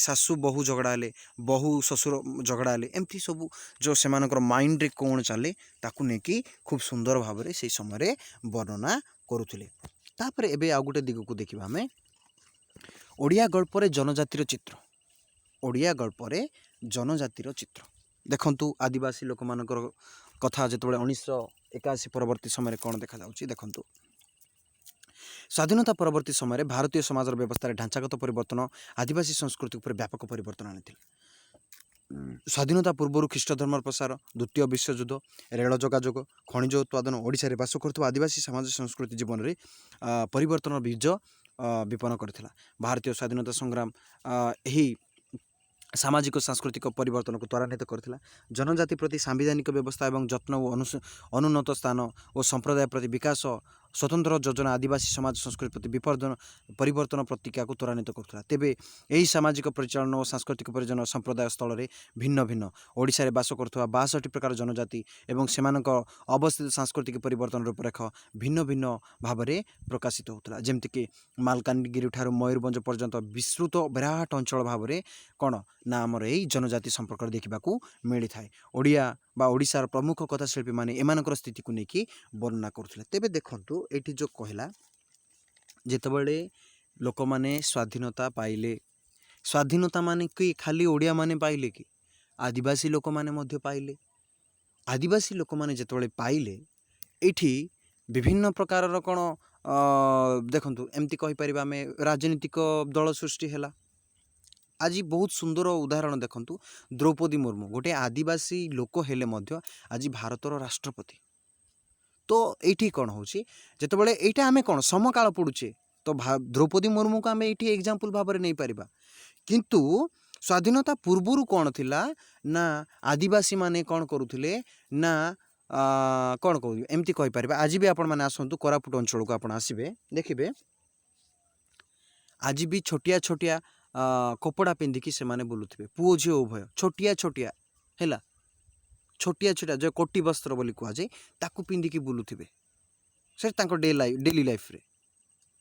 ଶାଶୁ ବୋହୂ ଝଗଡ଼ା ହେଲେ, ବୋହୂ ଶ୍ୱଶୁର ଝଗଡ଼ା ହେଲେ, ଏମିତି ସବୁ ଯେଉଁ ସେମାନଙ୍କର ମାଇଣ୍ଡରେ କ'ଣ ଚାଲେ ତାକୁ ନେଇକି ଖୁବ୍ ସୁନ୍ଦର ଭାବରେ ସେଇ ସମୟରେ ବର୍ଣ୍ଣନା କରୁଥିଲେ। ତାପରେ ଏବେ ଆଉ ଗୋଟେ ଦିଗକୁ ଦେଖିବା ଆମେ, ଓଡ଼ିଆ ଗଳ୍ପରେ ଜନଜାତିର ଚିତ୍ର। ଓଡ଼ିଆ ଗଳ୍ପରେ ଜନଜାତିର ଚିତ୍ର ଦେଖନ୍ତୁ, ଆଦିବାସୀ ଲୋକମାନଙ୍କର କଥା ଯେତେବେଳେ 1981 ପରବର୍ତ୍ତୀ ସମୟରେ କ'ଣ ଦେଖାଯାଉଛି ଦେଖନ୍ତୁ। ସ୍ୱାଧୀନତା ପରବର୍ତ୍ତୀ ସମୟରେ ଭାରତୀୟ ସମାଜର ବ୍ୟବସ୍ଥାରେ ଢାଞ୍ଚାଗତ ପରିବର୍ତ୍ତନ ଆଦିବାସୀ ସଂସ୍କୃତି ଉପରେ ବ୍ୟାପକ ପରିବର୍ତ୍ତନ ଆଣିଥିଲା। ସ୍ୱାଧୀନତା ପୂର୍ବରୁ ଖ୍ରୀଷ୍ଟ ଧର୍ମର ପ୍ରସାର, ଦ୍ୱିତୀୟ ବିଶ୍ୱଯୁଦ୍ଧ, ରେଳ ଯୋଗାଯୋଗ, ଖଣିଜ ଉତ୍ପାଦନ, ଓଡ଼ିଶାରେ ବାସ କରୁଥିବା ଆଦିବାସୀ ସମାଜ ସଂସ୍କୃତି ଜୀବନରେ ପରିବର୍ତ୍ତନର ବୀଜ ବିପନ୍ନ କରିଥିଲା। ଭାରତୀୟ ସ୍ୱାଧୀନତା ସଂଗ୍ରାମ ଏହି ସାମାଜିକ ସାଂସ୍କୃତିକ ପରିବର୍ତ୍ତନକୁ ତ୍ୱରାନ୍ୱିତ କରିଥିଲା। ଜନଜାତି ପ୍ରତି ସାମ୍ବିଧାନିକ ବ୍ୟବସ୍ଥା ଏବଂ ଯତ୍ନ ଓ ଅନୁନ୍ନତ ସ୍ଥାନ ଓ ସମ୍ପ୍ରଦାୟ ପ୍ରତି ବିକାଶ, ସ୍ୱତନ୍ତ୍ର ଯୋଜନା ଆଦିବାସୀ ସମାଜ ସଂସ୍କୃତି ପ୍ରତି ପରିବର୍ତ୍ତନ ପ୍ରତିକ୍ରିୟାକୁ ତ୍ୱରାନ୍ୱିତ କରୁଥିଲା। ତେବେ ଏହି ସାମାଜିକ ପରିଚାଳନା ଓ ସାଂସ୍କୃତିକ ପରିଚାଳନା ସମ୍ପ୍ରଦାୟ ସ୍ଥଳରେ ଭିନ୍ନ ଭିନ୍ନ। ଓଡ଼ିଶାରେ ବାସ କରୁଥିବା 62 ପ୍ରକାର ଜନଜାତି ଏବଂ ସେମାନଙ୍କ ଅବସ୍ଥିତ ସାଂସ୍କୃତିକ ପରିବର୍ତ୍ତନ ରୂପରେଖ ଭିନ୍ନ ଭିନ୍ନ ଭାବରେ ପ୍ରକାଶିତ ହେଉଥିଲା। ଯେମିତିକି ମାଲକାନଗିରି ଠାରୁ ମୟୂରଭଞ୍ଜ ପର୍ଯ୍ୟନ୍ତ ବିସ୍ତୃତ ବିରାଟ ଅଞ୍ଚଳ ଭାବରେ କ'ଣ ନା ଆମର ଏଇ ଜନଜାତି ସମ୍ପର୍କରେ ଦେଖିବାକୁ ମିଳିଥାଏ। ଓଡ଼ିଆ ବା ଓଡ଼ିଶାର ପ୍ରମୁଖ କଥାଶିଳ୍ପୀମାନେ ଏମାନଙ୍କର ସ୍ଥିତିକୁ ନେଇକି ବର୍ଣ୍ଣନା କରୁଥିଲେ। ତେବେ ଦେଖନ୍ତୁ, ଏଇଠି ଯେଉଁ କହିଲା, ଯେତେବେଳେ ଲୋକମାନେ ସ୍ୱାଧୀନତା ପାଇଲେ, ସ୍ୱାଧୀନତା ମାନେ କି ଖାଲି ଓଡ଼ିଆମାନେ ପାଇଲେ କି, ଆଦିବାସୀ ଲୋକମାନେ ମଧ୍ୟ ପାଇଲେ। ଆଦିବାସୀ ଲୋକମାନେ ଯେତେବେଳେ ପାଇଲେ, ଏଇଠି ବିଭିନ୍ନ ପ୍ରକାରର କ'ଣ ଦେଖନ୍ତୁ, ଏମିତି କହିପାରିବା ଆମେ, ରାଜନୈତିକ ଦଳ ସୃଷ୍ଟି ହେଲା। ଆଜି ବହୁତ ସୁନ୍ଦର ଉଦାହରଣ ଦେଖନ୍ତୁ, ଦ୍ରୌପଦୀ ମୁର୍ମୁ ଗୋଟିଏ ଆଦିବାସୀ ଲୋକ ହେଲେ ମଧ୍ୟ ଆଜି ଭାରତର ରାଷ୍ଟ୍ରପତି। ତ ଏଇଠି କ'ଣ ହେଉଛି, ଯେତେବେଳେ ଏଇଟା ଆମେ କ'ଣ ସମକାଳ ପଡ଼ୁଛେ, ତ ଦ୍ରୌପଦୀ ମୁର୍ମୁକୁ ଆମେ ଏଇଠି ଏକ୍ଜାମ୍ପଲ୍ ଭାବରେ ନେଇପାରିବା। କିନ୍ତୁ ସ୍ୱାଧୀନତା ପୂର୍ବରୁ କ'ଣ ଥିଲା ନା ଆଦିବାସୀମାନେ କ'ଣ କରୁଥିଲେ ନା କ'ଣ କହୁଛୁ, ଏମିତି କହିପାରିବା। ଆଜି ବି ଆପଣମାନେ ଆସନ୍ତୁ କୋରାପୁଟ ଅଞ୍ଚଳକୁ, ଆପଣ ଆସିବେ ଦେଖିବେ, ଆଜି ବି ଛୋଟିଆ ଛୋଟିଆ କପଡ଼ା ପିନ୍ଧିକି ସେମାନେ ବୁଲୁଥିବେ, ପୁଅ ଝିଅ ଉଭୟ, ଛୋଟିଆ ଛୋଟିଆ ହେଲା, ଛୋଟିଆ ଛୋଟିଆ ଯେଉଁ କୋଟି ବସ୍ତ୍ର ବୋଲି କୁହାଯାଏ, ତାକୁ ପିନ୍ଧିକି ବୁଲୁଥିବେ। ସେ ତାଙ୍କ ଡେଲି ଲାଇଫ୍ରେ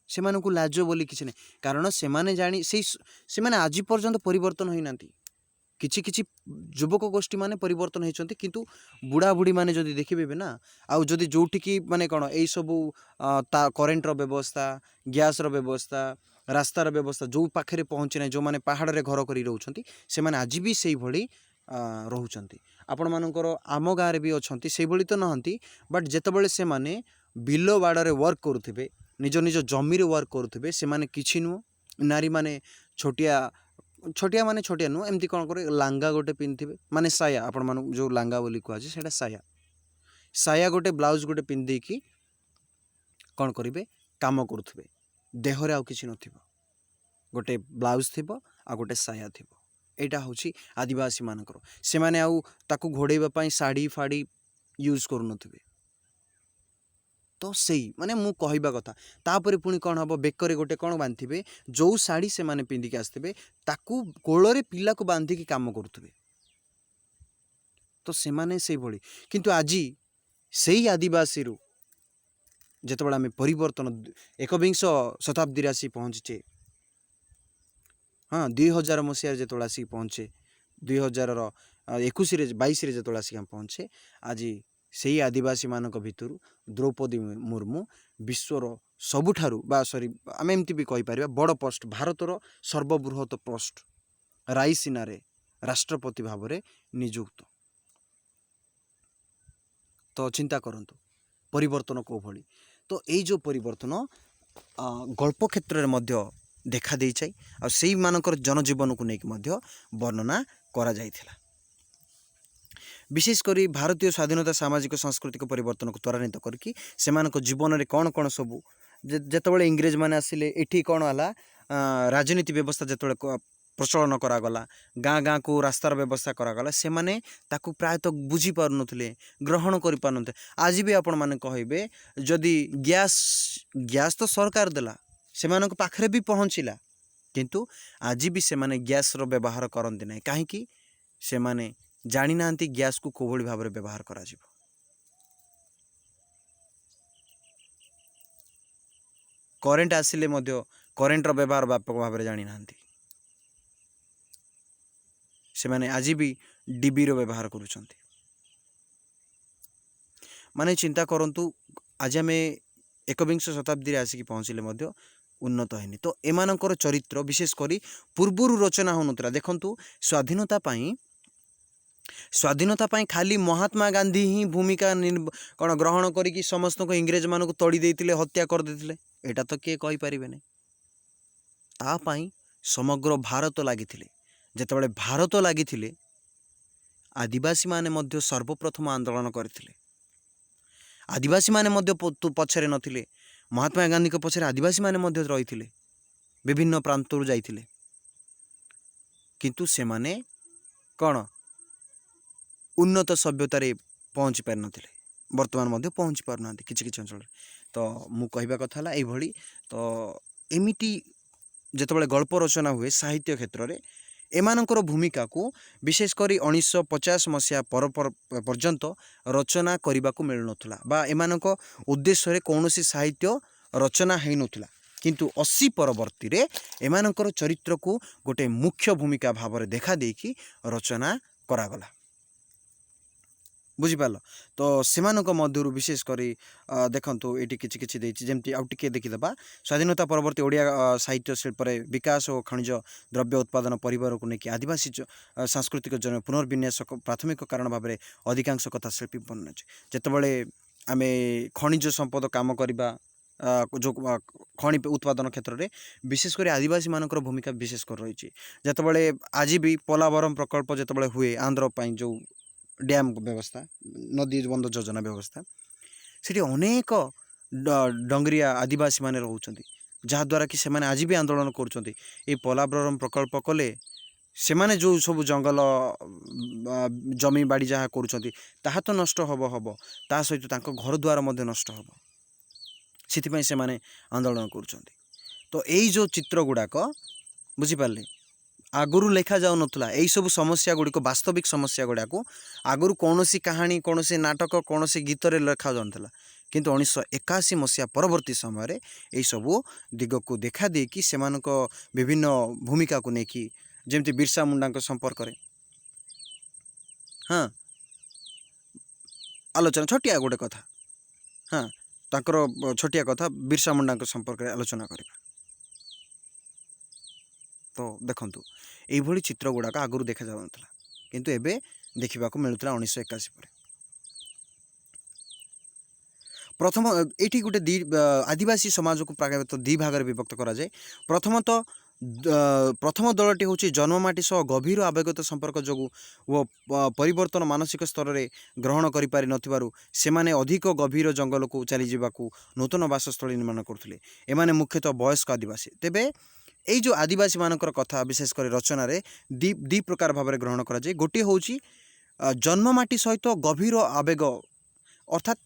ସେମାନଙ୍କୁ ଲାଜ ବୋଲି କିଛି ନାହିଁ, କାରଣ ସେମାନେ ଜାଣି ସେମାନେ ଆଜି ପର୍ଯ୍ୟନ୍ତ ପରିବର୍ତ୍ତନ ହୋଇନାହାନ୍ତି। କିଛି କିଛି ଯୁବକ ଗୋଷ୍ଠୀ ମାନେ ପରିବର୍ତ୍ତନ ହେଇଛନ୍ତି, କିନ୍ତୁ ବୁଢ଼ାବୁଢ଼ୀ ମାନେ ଯଦି ଦେଖିବେ ନା, ଆଉ ଯଦି ଯେଉଁଠିକି ମାନେ କ'ଣ ଏଇସବୁ ତା କରେଣ୍ଟର ବ୍ୟବସ୍ଥା, ଗ୍ୟାସ୍ର ବ୍ୟବସ୍ଥା, ରାସ୍ତାର ବ୍ୟବସ୍ଥା ଯେଉଁ ପାଖରେ ପହଞ୍ଚି ନାହିଁ, ଯେଉଁମାନେ ପାହାଡ଼ରେ ଘର କରି ରହୁଛନ୍ତି, ସେମାନେ ଆଜି ବି ସେଇଭଳି ରହୁଛନ୍ତି। ଆପଣମାନଙ୍କର ଆମ ଗାଁରେ ବି ଅଛନ୍ତି, ସେଇଭଳି ତ ନାହାନ୍ତି, ବଟ୍ ଯେତେବେଳେ ସେମାନେ ବିଲ ବାଡ଼ରେ ୱାର୍କ କରୁଥିବେ, ନିଜ ନିଜ ଜମିରେ ୱାର୍କ କରୁଥିବେ, ସେମାନେ କିଛି ନୁହଁ, ନାରୀମାନେ ଛୋଟିଆ ମାନେ ଛୋଟିଆ ନୁହଁ, ଏମିତି କ'ଣ କରେ, ଲାଙ୍ଗା ଗୋଟେ ପିନ୍ଧିଥିବେ, ମାନେ ସାୟା, ଆପଣମାନଙ୍କୁ ଯେଉଁ ଲାଙ୍ଗା ବୋଲି କୁହାଯାଏ ସେଇଟା ସାୟା ଗୋଟେ, ବ୍ଲାଉଜ୍ ଗୋଟେ ପିନ୍ଧିଦେଇକି କ'ଣ କରିବେ, କାମ କରୁଥିବେ। ଦେହରେ ଆଉ କିଛି ନଥିବ, ଗୋଟେ ବ୍ଲାଉଜ୍ ଥିବ ଆଉ ଗୋଟେ ସାୟା ଥିବ। ଏଇଟା ହେଉଛି ଆଦିବାସୀମାନଙ୍କର। ସେମାନେ ଆଉ ତାକୁ ଘୋଡ଼େଇବା ପାଇଁ ଶାଢ଼ୀ ଫାଢ଼ୀ ୟୁଜ୍ କରୁନଥିବେ। ତ ସେଇ ମାନେ ମୁଁ କହିବା କଥା, ତାପରେ ପୁଣି କ'ଣ ହେବ, ବେକରେ ଗୋଟେ କ'ଣ ବାନ୍ଧିଥିବେ, ଯେଉଁ ଶାଢ଼ୀ ସେମାନେ ପିନ୍ଧିକି ଆସିଥିବେ ତାକୁ କୋଳରେ ପିଲାକୁ ବାନ୍ଧିକି କାମ କରୁଥିବେ। ତ ସେମାନେ ସେଇଭଳି, କିନ୍ତୁ ଆଜି ସେଇ ଆଦିବାସୀରୁ ଯେତେବେଳେ ଆମେ ପରିବର୍ତ୍ତନ ଏକବିଂଶ ଶତାବ୍ଦୀରେ ଆସି ପହଞ୍ଚିଛେ, 2000 ମସିହାରେ ଯେତେବେଳେ ଆସିକି ପହଞ୍ଚେ, 2021-22ରେ ଯେତେବେଳେ ଆସିକି ଆମେ ପହଞ୍ଚେ, ଆଜି ସେଇ ଆଦିବାସୀମାନଙ୍କ ଭିତରୁ ଦ୍ରୌପଦୀ ମୁର୍ମୁ ବିଶ୍ୱର ସବୁଠାରୁ ଆମେ ଏମିତି ବି କହିପାରିବା ବଡ଼ ପୋଷ୍ଟ, ଭାରତର ସର୍ବବୃହତ ପୋଷ୍ଟ ରାଇସିନାରେ ରାଷ୍ଟ୍ରପତି ଭାବରେ ନିଯୁକ୍ତ। ତ ଚିନ୍ତା କରନ୍ତୁ ପରିବର୍ତ୍ତନ କେଉଁଭଳି। ତ ଏଇ ଯେଉଁ ପରିବର୍ତ୍ତନ ଗଳ୍ପ କ୍ଷେତ୍ରରେ ମଧ୍ୟ ଦେଖାଦେଇଥାଏ, ଆଉ ସେଇମାନଙ୍କର ଜନଜୀବନକୁ ନେଇକି ମଧ୍ୟ ବର୍ଣ୍ଣନା କରାଯାଇଥିଲା। ବିଶେଷ କରି ଭାରତୀୟ ସ୍ୱାଧୀନତା ସାମାଜିକ ସାଂସ୍କୃତିକ ପରିବର୍ତ୍ତନକୁ ତ୍ୱରାନ୍ୱିତ କରିକି ସେମାନଙ୍କ ଜୀବନରେ କ'ଣ କ'ଣ ସବୁ, ଯେତେବେଳେ ଇଂରେଜମାନେ ଆସିଲେ, ଏଠି କ'ଣ ହେଲା, ରାଜନୀତି ବ୍ୟବସ୍ଥା ଯେତେବେଳେ ପ୍ରଚଳନ କରାଗଲା, ଗାଁ ଗାଁକୁ ରାସ୍ତାର ବ୍ୟବସ୍ଥା କରାଗଲା, ସେମାନେ ତାକୁ ପ୍ରାୟତଃ ବୁଝିପାରୁନଥିଲେ, ଗ୍ରହଣ କରିପାରୁନଥିଲେ। ଆଜି ବି ଆପଣମାନେ କହିବେ, ଯଦି ଗ୍ୟାସ୍ ତ ସରକାର ଦେଲା, ସେମାନଙ୍କ ପାଖରେ ବି ପହଞ୍ଚିଲା, କିନ୍ତୁ ଆଜି ବି ସେମାନେ ଗ୍ୟାସ୍ର ବ୍ୟବହାର କରନ୍ତି ନାହିଁ। କାହିଁକି? ସେମାନେ ଜାଣିନାହାନ୍ତି ଗ୍ୟାସ୍କୁ କେଉଁଭଳି ଭାବରେ ବ୍ୟବହାର କରାଯିବ। କରେଣ୍ଟ ଆସିଲେ ମଧ୍ୟ କରେଣ୍ଟର ବ୍ୟବହାର ବ୍ୟାପକ ଭାବରେ ଜାଣିନାହାନ୍ତି। ସେମାନେ ଆଜି ବି ଡିବିର ବ୍ୟବହାର କରୁଛନ୍ତି। ମାନେ ଚିନ୍ତା କରନ୍ତୁ, ଆଜି ଆମେ ଏକବିଂଶ ଶତାବ୍ଦୀରେ ଆସିକି ପହଞ୍ଚିଲେ ମଧ୍ୟ ଉନ୍ନତ ହେଇନି। ତ ଏମାନଙ୍କର ଚରିତ୍ର ବିଶେଷ କରି ପୂର୍ବରୁ ରଚନା ହେଉନଥିଲା। ଦେଖନ୍ତୁ, ସ୍ୱାଧୀନତା ପାଇଁ ଖାଲି ମହାତ୍ମା ଗାନ୍ଧୀ ହିଁ ଭୂମିକା କ'ଣ ଗ୍ରହଣ କରିକି ସମସ୍ତଙ୍କୁ ଇଂରେଜମାନଙ୍କୁ ତଡ଼ି ଦେଇଥିଲେ, ହତ୍ୟା କରିଦେଇଥିଲେ, ଏଇଟା ତ କିଏ କହିପାରିବେ ନାହିଁ। ତା ପାଇଁ ସମଗ୍ର ଭାରତ ଲାଗିଥିଲେ। ଯେତେବେଳେ ଭାରତ ଲାଗିଥିଲେ, ଆଦିବାସୀମାନେ ମଧ୍ୟ ସର୍ବପ୍ରଥମ ଆନ୍ଦୋଳନ କରିଥିଲେ। ଆଦିବାସୀମାନେ ମଧ୍ୟ ପଛରେ ନଥିଲେ, ମହାତ୍ମା ଗାନ୍ଧୀଙ୍କ ପଛରେ ଆଦିବାସୀମାନେ ମଧ୍ୟ ରହିଥିଲେ, ବିଭିନ୍ନ ପ୍ରାନ୍ତରୁ ଯାଇଥିଲେ, କିନ୍ତୁ ସେମାନେ କ'ଣ ଉନ୍ନତ ସଭ୍ୟତାରେ ପହଞ୍ଚି ପାରିନଥିଲେ। ବର୍ତ୍ତମାନ ମଧ୍ୟ ପହଞ୍ଚି ପାରୁନାହାନ୍ତି କିଛି କିଛି ଅଞ୍ଚଳରେ। ତ ମୁଁ କହିବା କଥା ହେଲା ଏଇଭଳି। ତ ଏମିତି ଯେତେବେଳେ ଗଳ୍ପ ରଚନା ହୁଏ ସାହିତ୍ୟ କ୍ଷେତ୍ରରେ, ଏମାନଙ୍କର ଭୂମିକାକୁ ବିଶେଷ କରି 1950 ମସିହା ପର୍ଯ୍ୟନ୍ତ ରଚନା କରିବାକୁ ମିଳୁନଥିଲା, ବା ଏମାନଙ୍କ ଉଦ୍ଦେଶ୍ୟରେ କୌଣସି ସାହିତ୍ୟ ରଚନା ହେଇନଥିଲା। କିନ୍ତୁ 80 ପରବର୍ତ୍ତୀରେ ଏମାନଙ୍କର ଚରିତ୍ରକୁ ଗୋଟେ ମୁଖ୍ୟ ଭୂମିକା ଭାବରେ ଦେଖା ଦେଇକି ରଚନା କରାଗଲା। ବୁଝିପାରିଲ? ତ ସେମାନଙ୍କ ମଧ୍ୟରୁ ବିଶେଷ କରି ଦେଖନ୍ତୁ, ଏଇଠି କିଛି କିଛି ଦେଇଛି, ଯେମିତି ଆଉ ଟିକେ ଦେଖିଦେବା। ସ୍ୱାଧୀନତା ପରବର୍ତ୍ତୀ ଓଡ଼ିଆ ସାହିତ୍ୟ ଶିଳ୍ପରେ ବିକାଶ ଓ ଖଣିଜ ଦ୍ରବ୍ୟ ଉତ୍ପାଦନ ପରିବାରକୁ ନେଇକି ଆଦିବାସୀ ସାଂସ୍କୃତିକ ପୁନର୍ବିନ୍ୟାସ ପ୍ରାଥମିକ କାରଣ ଭାବରେ ଅଧିକାଂଶ କଥା ଶିଳ୍ପୀ ବର୍ଣ୍ଣନା। ଯେତେବେଳେ ଆମେ ଖଣିଜ ସମ୍ପଦ କାମ କରିବା, ଯେଉଁ ଖଣି ଉତ୍ପାଦନ କ୍ଷେତ୍ରରେ ବିଶେଷ କରି ଆଦିବାସୀମାନଙ୍କର ଭୂମିକା ବିଶେଷ କରି ରହିଛି। ଯେତେବେଳେ ଆଜି ବି ପୋଲାଭରମ ପ୍ରକଳ୍ପ ଯେତେବେଳେ ହୁଏ, ଆନ୍ଧ୍ର ପାଇଁ ଯେଉଁ ଡ୍ୟାମ୍ ବ୍ୟବସ୍ଥା, ନଦୀ ବନ୍ଧ ଯୋଜନା ବ୍ୟବସ୍ଥା, ସେଠି ଅନେକ ଡଙ୍ଗରିଆ ଆଦିବାସୀମାନେ ରହୁଛନ୍ତି, ଯାହାଦ୍ୱାରା କି ସେମାନେ ଆଜି ବି ଆନ୍ଦୋଳନ କରୁଛନ୍ତି। ଏଇ ପୋଲାଭରମ ପ୍ରକଳ୍ପ କଲେ ସେମାନେ ଯେଉଁ ସବୁ ଜଙ୍ଗଲ ଜମି ବାଡ଼ି ଯାହା କରୁଛନ୍ତି ତାହା ତ ନଷ୍ଟ ହେବ, ତା ସହିତ ତାଙ୍କ ଘରଦ୍ୱାର ମଧ୍ୟ ନଷ୍ଟ ହେବ। ସେଥିପାଇଁ ସେମାନେ ଆନ୍ଦୋଳନ କରୁଛନ୍ତି। ତ ଏଇ ଯେଉଁ ଚିତ୍ର ଗୁଡ଼ାକ, ବୁଝିପାରିଲେ, ଆଗରୁ ଲେଖାଯାଉନଥିଲା। ଏଇସବୁ ସମସ୍ୟା ଗୁଡ଼ିକ, ବାସ୍ତବିକ ସମସ୍ୟା ଗୁଡ଼ାକୁ ଆଗରୁ କୌଣସି କାହାଣୀ, କୌଣସି ନାଟକ, କୌଣସି ଗୀତରେ ଲେଖାଯାଉନଥିଲା, किंतु 1981 मसीहा परवर्ती समय यही सबू दिग को देखा देकी से विभिन्न भूमिका को लेकिन जमती बिरसा मुंडा संपर्क में हाँ आलोचना छोटिया गोटे कथा हाँ तांकर छोटिया कथा बिरसा मुंडा संपर्क में आलोचना करवा। तो देखु यही चित्र गुड़ाक आगु देखा जाऊला किंतु एबे देखा मिलूला 1981 पर। प्रथम ये गोटे आदिवासी समाज को प्रायतः दी भाग में विभक्त कराए। प्रथम दलटी हूँ जन्ममाटी सह गभीर आवेगत संपर्क जो वो परिवर्तन मानसिक स्तर में ग्रहण करें अधिक गभीर जंगल को चली जावाक नूतन बासस्थली निर्माण करते। एमाने मुख्यतः वयस्क आदिवासी। तेबे यही जो आदिवासी मानकर कथा विशेषकर रचन दी प्रकार भाव में ग्रहण कराए। गोटे हूँ जन्ममाटी सहित गभीर आवेग अर्थात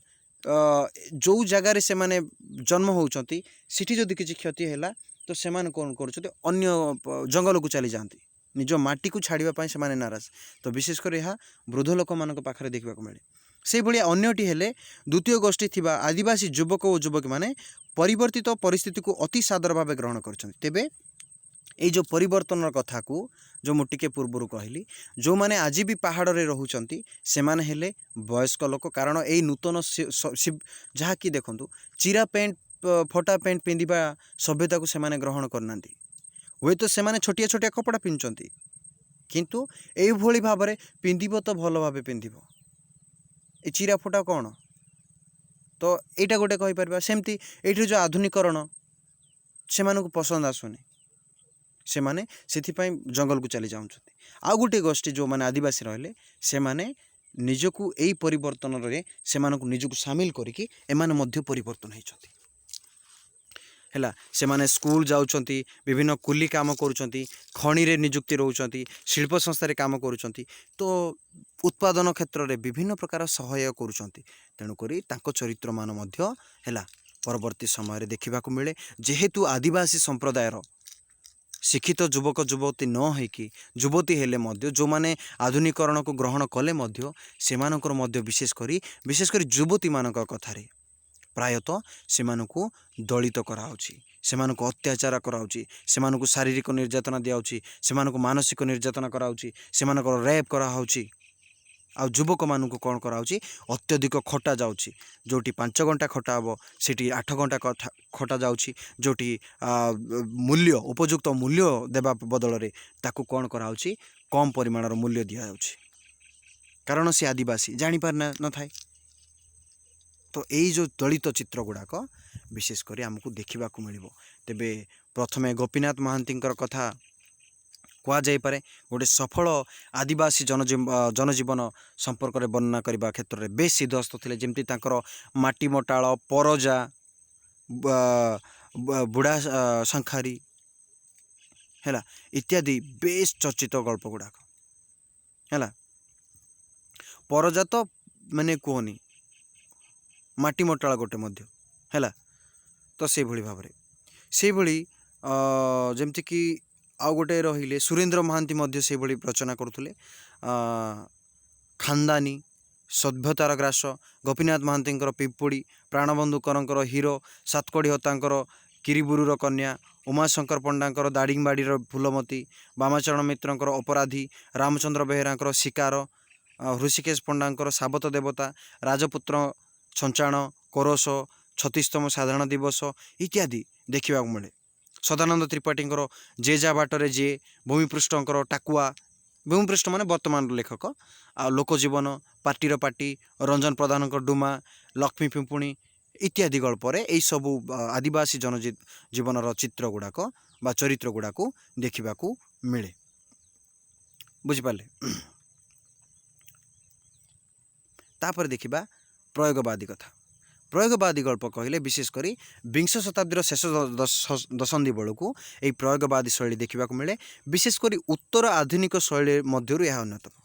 जो जगार से माने जन्म होती सिटी जदि किसी क्षति है तो से कौन कर अन्य जंगल को चली जाती निज माटी को छाड़ापी से नाराज। तो विशेषकर यह वृद्ध लोक मान पाखे देखा मिले। से भाया अन्यटी हेले द्वितीय गोष्ठी थिबा आदिवासी युवक और युवक माने परिवर्तित परिस्थिति को अति सादर भाव ग्रहण कर। ये जो परिवर्तन कथा को जो मुझे पूर्वर कहली जो मैंने आज भी पहाड़ रे रोचंती से माने हेले वयस्क लोक। कारण यही नूतन जहाँ कि देखु चिरा पेंट फटा पेंट पिंधा सभ्यता को से ग्रहण करना हुए तो से छोटिया छोटिया कपड़ा पिंधुंट किंतु यही भाव में पिंधिब तो भल भाव पिंधिब ए चिरा फटा कौन तो यहाँ गोटे कहीपर सेमती ये जो आधुनिकरण से पसंद आसुनी से माने जंगल को चली जाऊँ। आउ गोटे गोष्ठी जो मैंने आदिवासी रहिले से माने निजकू यही परिवर्तन रे से निजकू सामिल करिकी एमाने मध्य परिवर्तन होती है। से माने स्कूल जाउछंती विभिन्न कुली काम करुछंती खणी रे नियुक्ति रहउछंती शिल्प संस्था काम करुछंती तो उत्पादन क्षेत्र में विभिन्न प्रकार सहयोग करुछंती। तेणुकरी तांको चरित्र मान मध्य है परवर्ती समय देखा मिले। जेहेतु आदिवासी संप्रदायर शिक्षित युवक युवती न होइकी युवती हेले मध्य जो माने आधुनिकरण को ग्रहण कले मध्य सेमानकर मध्य विशेषकर युवती मानक कथारे प्रायतः सेमानकु दलित कराउछि सेमानकु अत्याचार कराउछि सेमानकु शारीरिक निर्यातना दियाउछि सेमानकु मानसिक निर्यातना कराउछि सेमानकर रेप कराउछि। आ युवक मानक कौन कराउछि अत्यधिक खटा जाउछि जोटी 5 घंटा खटा हम सेठी 8 घंटा खटा जाउछि जोटी मूल्य उपयुक्त मूल्य देवा बदल रे ताकू कौन कराउछि कम परिमाणर मूल्य दिया जाउछि कारण से आदिवासी जानी पार न थाए। तो यही जो दलित चित्र गुड़ाक विशेषकर आमको देखा मिल। तेबे प्रथमे गोपीनाथ महांती कथा कहुपे गोटे सफल आदिवासी जनजीवन संपर्क में वर्णना करने क्षेत्र में बेस सिद्धहस्त थे जमती माटी मटाल परजा बुढ़ा शंखारी है इत्यादि बेस चर्चित गल्प गुड़ाक है। परजा तो माने कहनी माटी मटाल गोटे मध्य है तो से भली भाव से भली जमती कि आउ गोटे रहिले सुरेंद्र महांती मध्य से भली रचना करुले खानदानी सभ्यतार ग्रास गोपीनाथ महांती पिपुड़ी प्राणबंधुकर हीरो सातकड़ी हतांकर किरीबुरुर कन्या उमाशंकर पंडांकर दाड़िंगबाड़ीर फूलमती बामाचरण मित्रंकर अपराधी रामचंद्र बेहेरांकर शिकार ऋषिकेश पंडांकर साबत देवता राजपुत्र छंचाण कोरस 36तम साधारण दिवस इत्यादि देखा मिले। सदानंद त्रिपाठींकर जे जा बाटरे जे भूमिपृष्ठंकर टाकुआ भूमिपृष्ठ माने वर्तमान लेखक आ लोकजीवन पार्टीर पार्टी रंजन प्रधान डुमा लक्ष्मी पिंपुणी इत्यादि गल्परे यही सबू आदिवासी जनजीवन चित्र गुड़ाक बा चरित्र गुड़ाक देखा मिले बुझिपारे। तापर देखिबा प्रयोगवादी कथा। प्रयोगवादी गल्प कहले विशेषकर विंश शताब्दीर शेष दशंधि बेलू यही प्रयोगवादी शैली देखा मिले। विशेषकर उत्तर आधुनिक शैली मध्य यह अन्यतम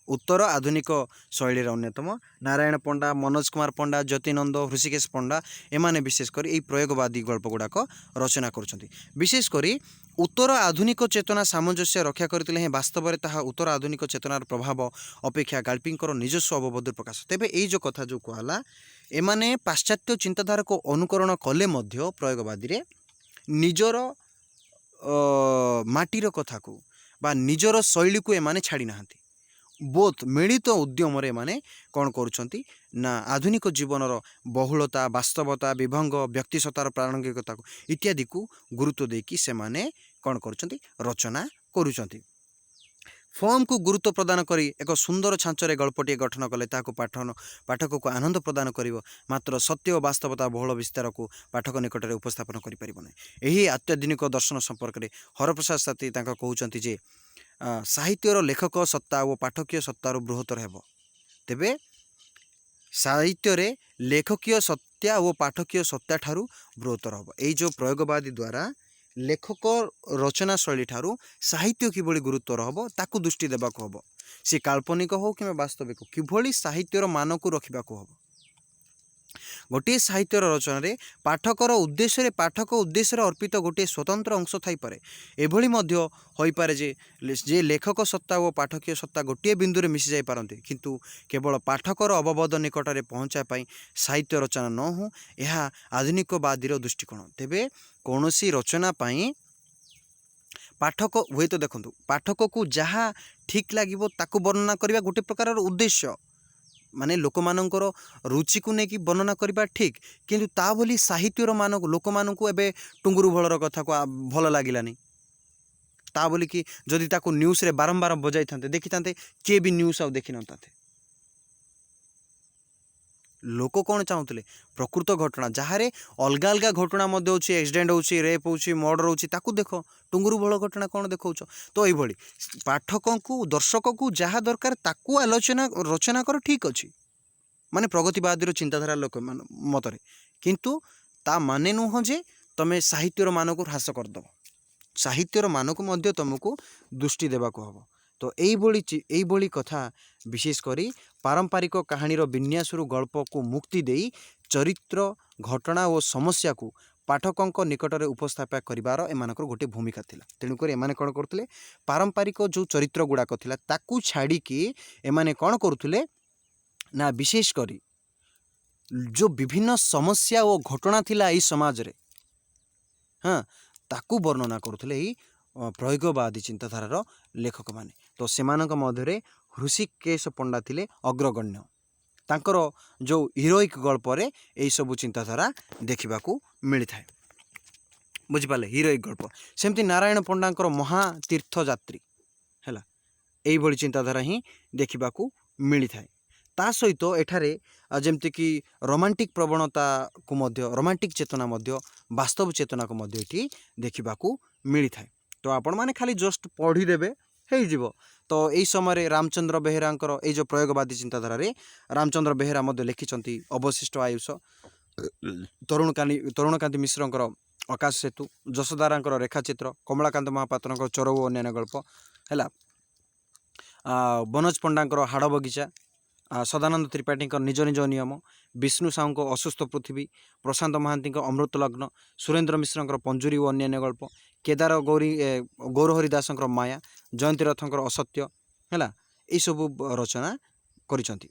उत्तर आधुनिक शैली अन्यतम नारायण पंडा मनोज कुमार पंडा ज्योतिनंद ऋषिकेश पंडा एमाने विशेषकर यही प्रयोगवादी गल्प गुड़ाक रचना कर विशेषकर उत्तर आधुनिक चेतना सामंजस्य रक्षा करते हैं वास्तव में ताहा उत्तर आधुनिक चेतनार प्रभाव अपेक्षा गाल्पींकर निजस्व अवबोध प्रकाश। तेबे यही जो कथा जो कहला एमाने पाश्चात्य चिंताधारा को अनुकरण कले मध्य प्रयोगवादी निजर माटीर कथा को बा निजर शैली को एमाने छाड़ी नाहांती। बोथ मिलित उद्यम एमाने कौन करुछंती ना आधुनिक जीवनर बहुलता वास्तवता विभंग व्यक्तिसत्तार प्रारंगिकता को इत्यादि को गुरुत्व देकी सेमाने कौन करुछंती रचना करुछंती। फॉर्म को गुरुत्व प्रदान करी एक सुंदर छांचरे गल्पटे गठन कले ताकू पाठक को आनंद प्रदान करिवो, मात्र सत्य और वास्तवता बहुल विस्तार को पाठक निकट में उपस्थापन करि परिबो नै। एही अत्याधुनिक दर्शन संपर्क में हरप्रसाद साथी तांका कहउचंती जे साहित्यर लेखक सत्ता और पाठकीय सत्तार बृहत्तर हेबो। तेबे साहित्य लेखकीय सत्ता और पाठकीय सत्ता ठारू बृहत्तर हेबो। एई जो प्रयोगवादी द्वारा लेखक रचना शैली ठारू साहित्य किभली गुरुत्वर हम ताकू दृष्टि देवाक हम, सी काल्पनिक हो कि वास्तविक किभली साहित्यर मान को रखा हम। गोटे साहित्यर रचना पाठकर उद्देश्य पाठक उद्देश्य अर्पित गोटे स्वतंत्र अंश थी पारे। एभली मध्य होई पारे जे लेखक सत्ता और पाठकीय सत्ता गोटे बिंदु मिसी जाई पारंती, किंतु केवल पाठकर अवबोध निकट में पहुँचापी साहित्य रचना न हो, यह आधुनिकवादीर दृष्टिकोण। तेबे कौनसी रचना पाई पाठक हुए तो देखो पाठक को जहाँ ठीक लगे ताकू वर्णना करने गोटे प्रकार उद्देश्य, माने लोक मानकर रुचि को लेकिन वर्णना करवा ठीक, किंतु ता बोली साहित्यर मान लोक मान को एबे टुंगुरु भलर कथा को भल लगिलानी ता बोली कि जदि ताकू न्यूज़ रे बारंबार बजाई था देखी था किए भी न्यूज़ आउ देखी न था। लोक कौन चाहूले प्रकृत घटना जहाँ अलग अलग घटना होची, एक्सीडेंट होची, रेप होची, मर्डर होची, ताकू देख टुंगुरु भल घटना कौन देखौ। तो यही पाठक को दर्शक को जहाँ दरकार ताकू आलोचना रचना कर ठीक अच्छी, माने प्रगतिवादी चिंताधारा लोक मतरे, किंतु ता माने नुह जे तमें साहित्यर मान को ह्रास करदेव, साहित्यर मान को मध्य तुमको दृष्टि देवाक हम। तो यही कथा विशेष करी पारंपरिक कहानीर विन्यास गल्प को मुक्ति देई चरित्र घटना और समस्या को पाठकों निकट में उपस्थापन करिवार एमानकर गोटे भूमिका थिला। तेणुक एमाने कौन करथिले पारंपरिक जो चरित्र गुड़ाक थिला ताकू छाड़ी कि एमाने कौन करुथिले ना विशेष करी जो विभिन्न समस्या और घटना थिला ई समाज रे, हाँ ताकू वर्णना करुथिले ई प्रयोगवादी चिंताधारार लेखक माने। तो सेमानक मध्य हृषिकेश पंडा थिले अग्रगण्य, तांकर जो हिरोइक गल्प रे एई सबु चिंताधारा देखिबाकू मिलिथाए, बुझिपाले हिरोइक गल्प। सेमती नारायण पंडांकर महातीर्थ यात्री हैला, एई भली चिंताधारा ही देखिबाकू मिलिथाए। ता सहित एठारे जेमती कि रोमांटिक प्रवणता को मध्य रोमांटिक चेतना मध्य वास्तव चेतना को मध्य एठी देखिबाकू मिलिथाए। तो आपण माने खाली जस्ट पढ़ी देबे हे जीवो। तो यही समय रामचंद्र बेहेरांकर ये जो प्रयोगवादी चिंताधारा रे रामचंद्र बेहेरा मध्य लिखिछंती अवशिष्ट आयुष, तरुणकांति मिश्रंकर आकाश सेतु, जशोदारांकर रेखाचित्र, कमलाकांत महापात्रंकर चोर और अन्य गल्प हैला, बनोज पंडांकर हाड़ बगीचा, सदानंद त्रिपाठी निज निज नियम, विष्णु साहू को असुस्थ पृथ्वी, प्रशांत महांती अमृत लग्न, सुरेंद्र मिश्र पंजुरी और अन्य गल्प, केदार गौरहरि दास माया, जयंती रथंकर असत्य हैला, यही सब रचना करिसंती।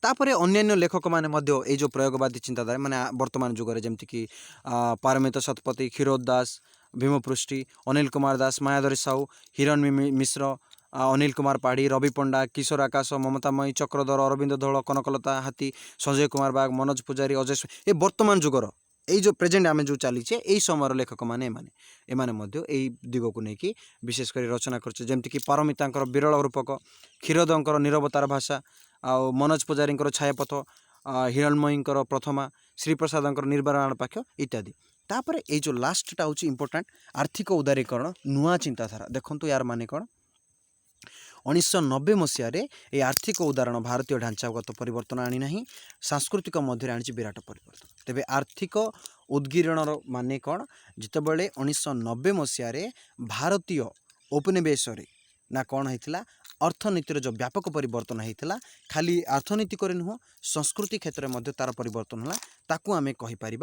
तापरे अन्यान्य लेखक माने मध्य ए जो प्रयोगवादी चिंताधारा माने वर्तमान जुगरे जेमति कि पारमित शतपथी, क्षीरोद दास, भीमपृष्टि, अनिल कुमार दास, मायाधरी साहू, हिरण मिश्र, अनिल कुमार पाढ़ी, रवि पंडा, किशोर आकाश, ममतामयी, चक्रधर, अरविंद धौल, कनकलता हाथी, संजय कुमार बाग, मनोज पूजारी, अजय ये वर्तमान जुगर यही जो प्रेजेंट आम जो चलीचे यही समय लेखक मैंने एमाने मध्य यही दिग को लेकिन विशेषकर रचना करछे। जेमती कि पारमितांकर विरल रूपक, क्षीरोदंकर निरवतार भाषा, आ मनोज पूजारी छायापथ, हिरणमयींकर प्रथमा, श्रीप्रसादंकर निर्वाण पाख्य इत्यादि। तापर ये जो लास्टटा हूँ इंपोर्टाट आर्थिक उदारीकरण नुआ चिंताधारा। देखो यार माने कौन 1990 मसीह ये आर्थिक उदाहरण भारतीय ढांचागत परिवर्तन आनी ना, सांस्कृतिक मध्य आनी विराट परिवर्तन। तेबे आर्थिक उद्गीरणर माने कौन जितेबले 1990 मसीह भारतीय उपनिवेश ना कौन होता अर्थनीतिर जो व्यापक परिवर्तन होता खाली अर्थनीतिक नुह संस्कृति क्षेत्र में तार परिवर्तन है ताकू आम कहीपर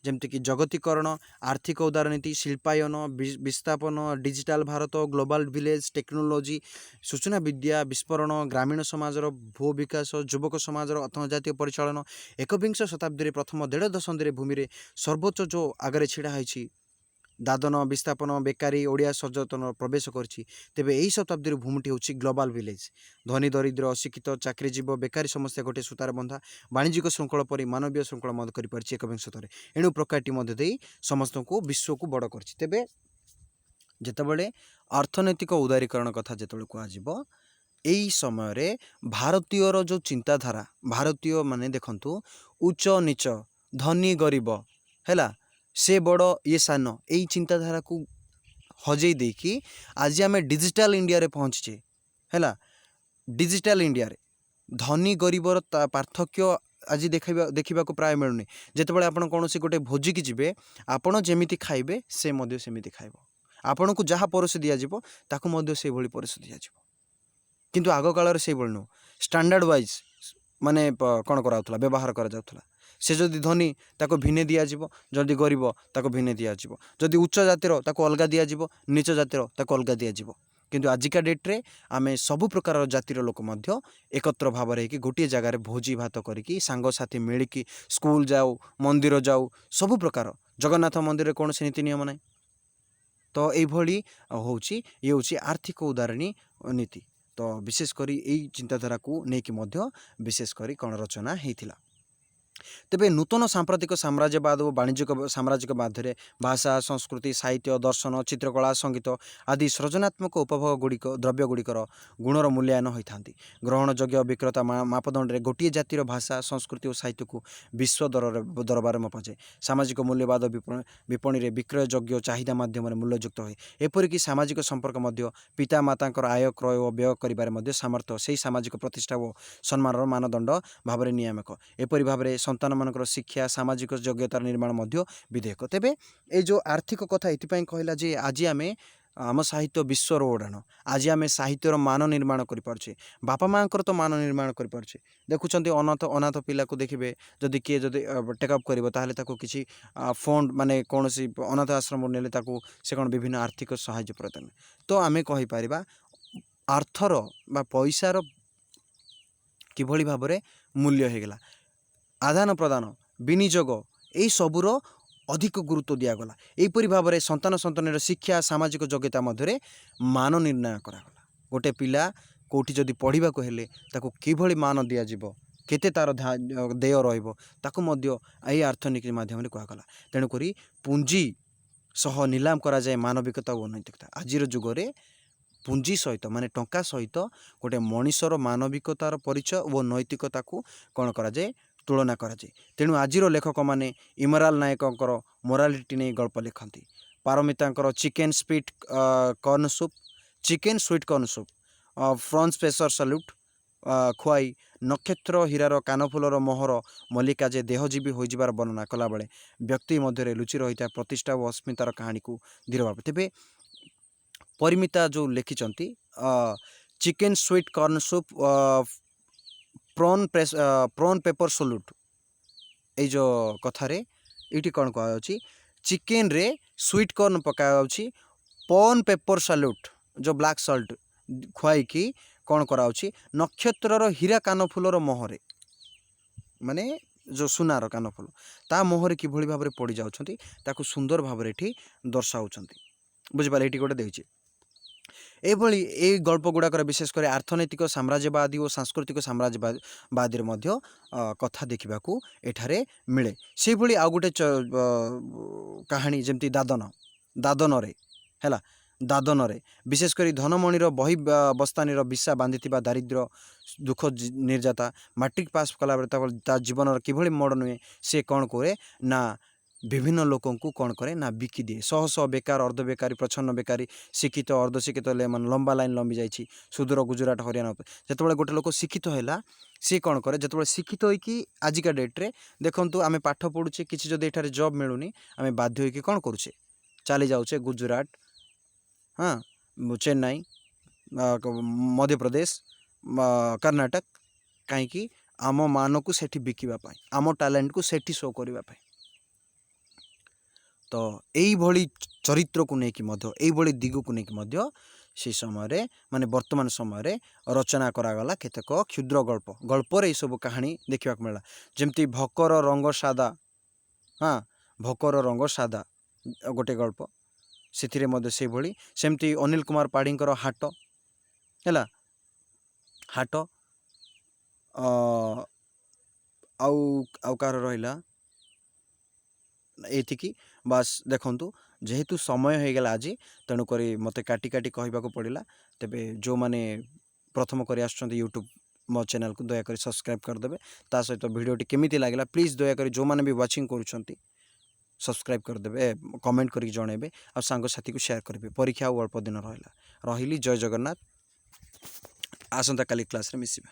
जमतीक जगतीकरण आर्थिक उदारनीति शिल्पायन विस्थापन digital Bharat global village technology सूचना विद्या विस्फोरण ग्रामीण समाजर भू विकास युवक समाजर अंतर्जातीय परिचालन एकविंश शताब्दी प्रथम 1.5 दशंधि भूमि में सर्वोच्च जो आगे छिड़ा दादन विस्थापन बेकारी ओडिया सचेतन प्रवेश करछि तेबे एही शताब्दी भूमिटी होछि ग्लोबल विलेज धनी दरिद्र अशिक्षित चाकरीजीव बेकारी समस्या गोटे सूतार बंधा वाणिज्यिक श्रृंखला परि मानवीय श्रृंखला मद करि परछि एकविंशतरे एणु प्रकारटी मध्य देई समस्त को विश्व को बड़ करछि तेबे जेतेबेले अर्थनैतिक उदारीकरण कथा जेतेबेले कुआजिबो एई समय रे भारतीयर जो चिंताधारा भारतीय माने देखंतु उच्च नीच धनी गरीब हैला से बड़ ये सान यही चिंताधारा को हजई देकी आज आम डिजिटल इंडिया रे पहुँचे है डिजिटल इंडिया रे धनी गरीबर पार्थक्य आज देखा प्राय मिलूनी जितेबाला आप कौन गोटे भोजी की जीवे आपण जमीती खाइबे से मध्य सेमिति खाइब आपण को जहाँ परोस दिज्व ताकू से भली परोस दिज्व किंतु आग काल से नुह स्टैंडर्ड वाइज माने कौन कराउथला व्यवहार करा जाउथला से जदि धनी ताको भिने दिज्व जदि गरीब ताको भिने दिज्व जदि उच्च जातिर ताको अलगा दिज्व नीच जातिर ताको अलगा दिज्व किंतु आजिका डेट्रे आमे सबु प्रकार जातिर लोक मध्य एकत्र भाव रही गोटे जगार भोजी भात करिकी सांगसाथी मिलिकी स्कूल जाऊ मंदिर जाऊ सबु प्रकार जगन्नाथ मंदिर कौन से नीति नियम ना तो ये होची ये होची आर्थिक उदाहरणी नीति तो विशेषकर यही चिंताधारा को लेकिन विशेषकर कौन रचना होता तेबे नूतन सांप्रतिक साम्राज्यवाद और वाणिज्यिक साम्राज्यवाद भाषा संस्कृति साहित्य दर्शन चित्रकला संगीत आदि सृजनात्मक उपभोग गुड़िक द्रव्य गुड़िकर गुणर मूल्यांकन होता ग्रहणयोग्य विक्रेता मापदंड में गोटे जातिर भाषा संस्कृति और साहित्य को विश्व दरबार मपाए सामाजिक मूल्यवाद विपणी में विक्रययोग्य चाहिदा मध्यम मूल्ययुक्त हुए एपरिक सामाजिक संपर्क पिता माता आय क्रय और व्यय कर सामर्थ्य से सामाजिक प्रतिष्ठा और सम्मान मानदंड भाव नियामक एपरी भाव में संतान मानकर शिक्षा सामाजिक योग्यतार निर्माण विधेयक तेबे ये जो आर्थिक कथा ये कहला जे आज आम आम साहित्य विश्वर ओढ़ाण आज आम साहित्यर मान निर्माण करें बापा माँ तो मान निर्माण करें देखुं अनाथ अनाथ पिला को देखिए जदि किए जदि टेकअप कर किसी फंड माने कौन सी अनाथ आश्रम ने से कौन विभिन्न आर्थिक साहाय्य प्रदान तो आम कहीपर अर्थर बा पैसार किभली भाव में मूल्य होगला आदान प्रदान विनियोग यही सबूर अधिक गुरुत्व दिगला यहीपरी भाव में संतान संतान शिक्षा सामाजिक योग्यता मध्य मान निर्णय करागला गोटे पिला कौटी जदि पढ़ा हेले किभली मान दिज्व केते तार देय रही अर्थनीति माध्यम कहगला तेणुक पुंजी सह नीलाम करा जाए मानविकता और नैतिकता आज जुगरे पुंजी सहित माने टंका सहित गोटे मनीषर मानविकतार परिचय और नैतिकता को कौन करा जाए तुलना कराए तेणु आजिर लेखक मैंने इमराल नायकर मोरालिटी नहीं गल्प लिखती Paramita chicken sweet corn soup chicken sweet corn soup फ्रंच प्रेशर सल्यूट खुआई नक्षत्र हीरार कानफुलर मोहर मल्लिका जे देहजीवी होइजिबार वर्णना कला बेले व्यक्ति मध्य लुचि रही प्रतिष्ठा और अस्मितार कहानी को धीरे भाव तेबे परिमिता जो लिखिंट chicken sweet corn soup prawn pepper salt ये जो कथारे ये कौन कहुच्छी चिकेन रे स्वीट कॉर्न पकाई पॉर्न पेपर सल्यूट जो ब्लैक सल्ट खुआई कौन कराउछि नक्षत्रर हीरा कानफुलर मोहरे माने जो सुनार कानफुल ता मोहरे किभली भाव में पड़ जाउछंती ताकू सुंदर भाव में ये दर्शाउछंती बुझिपारे ये गोटे देछि एभली ए गल्प गुड़ाकर विशेषकर अर्थनैतिक साम्राज्यवादी और सांस्कृतिक साम्राज्यवादी कथा देखा एठारे मिले से भली आउ गोटे कहानी जमती दादन दादन रे हैला दादन रे विशेषकर धनमणिर बही बस्तानी विषा बांधि दारिद्र्य दुख निर्जाता मैट्रिक पास कला बेले जीवन किभली मोड़ नुहे से कौन करे ना विभिन्न लोकों को कौन करे ना बिकी दिए शह शह बेकार अर्ध बेकारी प्रच्छन्न बेकारी शिक्षित अर्धशिक्षित मान लंबा लाइन लंबी जाइए सुदूर गुजराट हरियाणा जो गोटे लोक शिक्षित है सी कौन करे जो शिक्षित होगी आजिका डेट्रे देखूँ आम पाठ पढ़ुचे किसी जब ये जॉब मिलूनी आम बाध्य होकर कौन करुचे चली जाऊे गुजराट हाँ चेन्नई ମଧ୍ୟପ୍ରଦେଶ, କର୍ଣ୍ଣାଟକ, କାହିଁକି ଆମମାନଙ୍କୁ ସେଠି ବିକିବା ପାଇଁ, ଆମ ଟ୍ୟାଲେଣ୍ଟକୁ ସେଠି ଶୋ କରିବା ପାଇଁ। ତ ଏଇଭଳି ଚରିତ୍ରକୁ ନେଇକି ମଧ୍ୟ, ଏଇଭଳି ଦିଗକୁ ନେଇକି ମଧ୍ୟ ସେ ସମୟରେ ମାନେ ବର୍ତ୍ତମାନ ସମୟରେ ରଚନା କରାଗଲା କେତେକ କ୍ଷୁଦ୍ର ଗଳ୍ପରେ ଏଇସବୁ କାହାଣୀ ଦେଖିବାକୁ ମିଳିଲା। ଯେମିତି ଭକର ରଙ୍ଗ ସାଦା, ହଁ, ଭକର ରଙ୍ଗ ସାଦା ଗୋଟେ ଗଳ୍ପ, ସେଥିରେ ମଧ୍ୟ ସେଇଭଳି। ସେମିତି ଅନିଲ କୁମାର ପାଢ଼ୀଙ୍କର ହାଟ ହେଲା, ହାଟ, ଆଉ ଆଉ କାହାର ରହିଲା ଏତିକି ବାସ୍। ଦେଖନ୍ତୁ ଯେହେତୁ ସମୟ ହେଇଗଲା ଆଜି, ତେଣୁକରି ମୋତେ କାଟି କାଟି କହିବାକୁ ପଡ଼ିଲା। ତେବେ ଯେଉଁମାନେ ପ୍ରଥମ କରି ଆସୁଛନ୍ତି ୟୁଟ୍ୟୁବ୍ ମୋ ଚ୍ୟାନେଲ୍କୁ ଦୟାକରି ସବସ୍କ୍ରାଇବ୍ କରିଦେବେ। ତା ସହିତ ଭିଡ଼ିଓଟି କେମିତି ଲାଗିଲା ପ୍ଲିଜ୍ ଦୟାକରି ଯେଉଁମାନେ ବି ୱାଚିଂ କରୁଛନ୍ତି ସବସ୍କ୍ରାଇବ୍ କରିଦେବେ, କମେଣ୍ଟ କରିକି ଜଣାଇବେ, ଆଉ ସାଙ୍ଗସାଥିକୁ ସେୟାର କରିବେ। ପରୀକ୍ଷା ଆଉ ଅଳ୍ପ ଦିନ ରହିଲା। ରହିଲି, ଜୟ ଜଗନ୍ନାଥ। ଆସନ୍ତାକାଲି କ୍ଲାସ୍ରେ ମିଶିବା।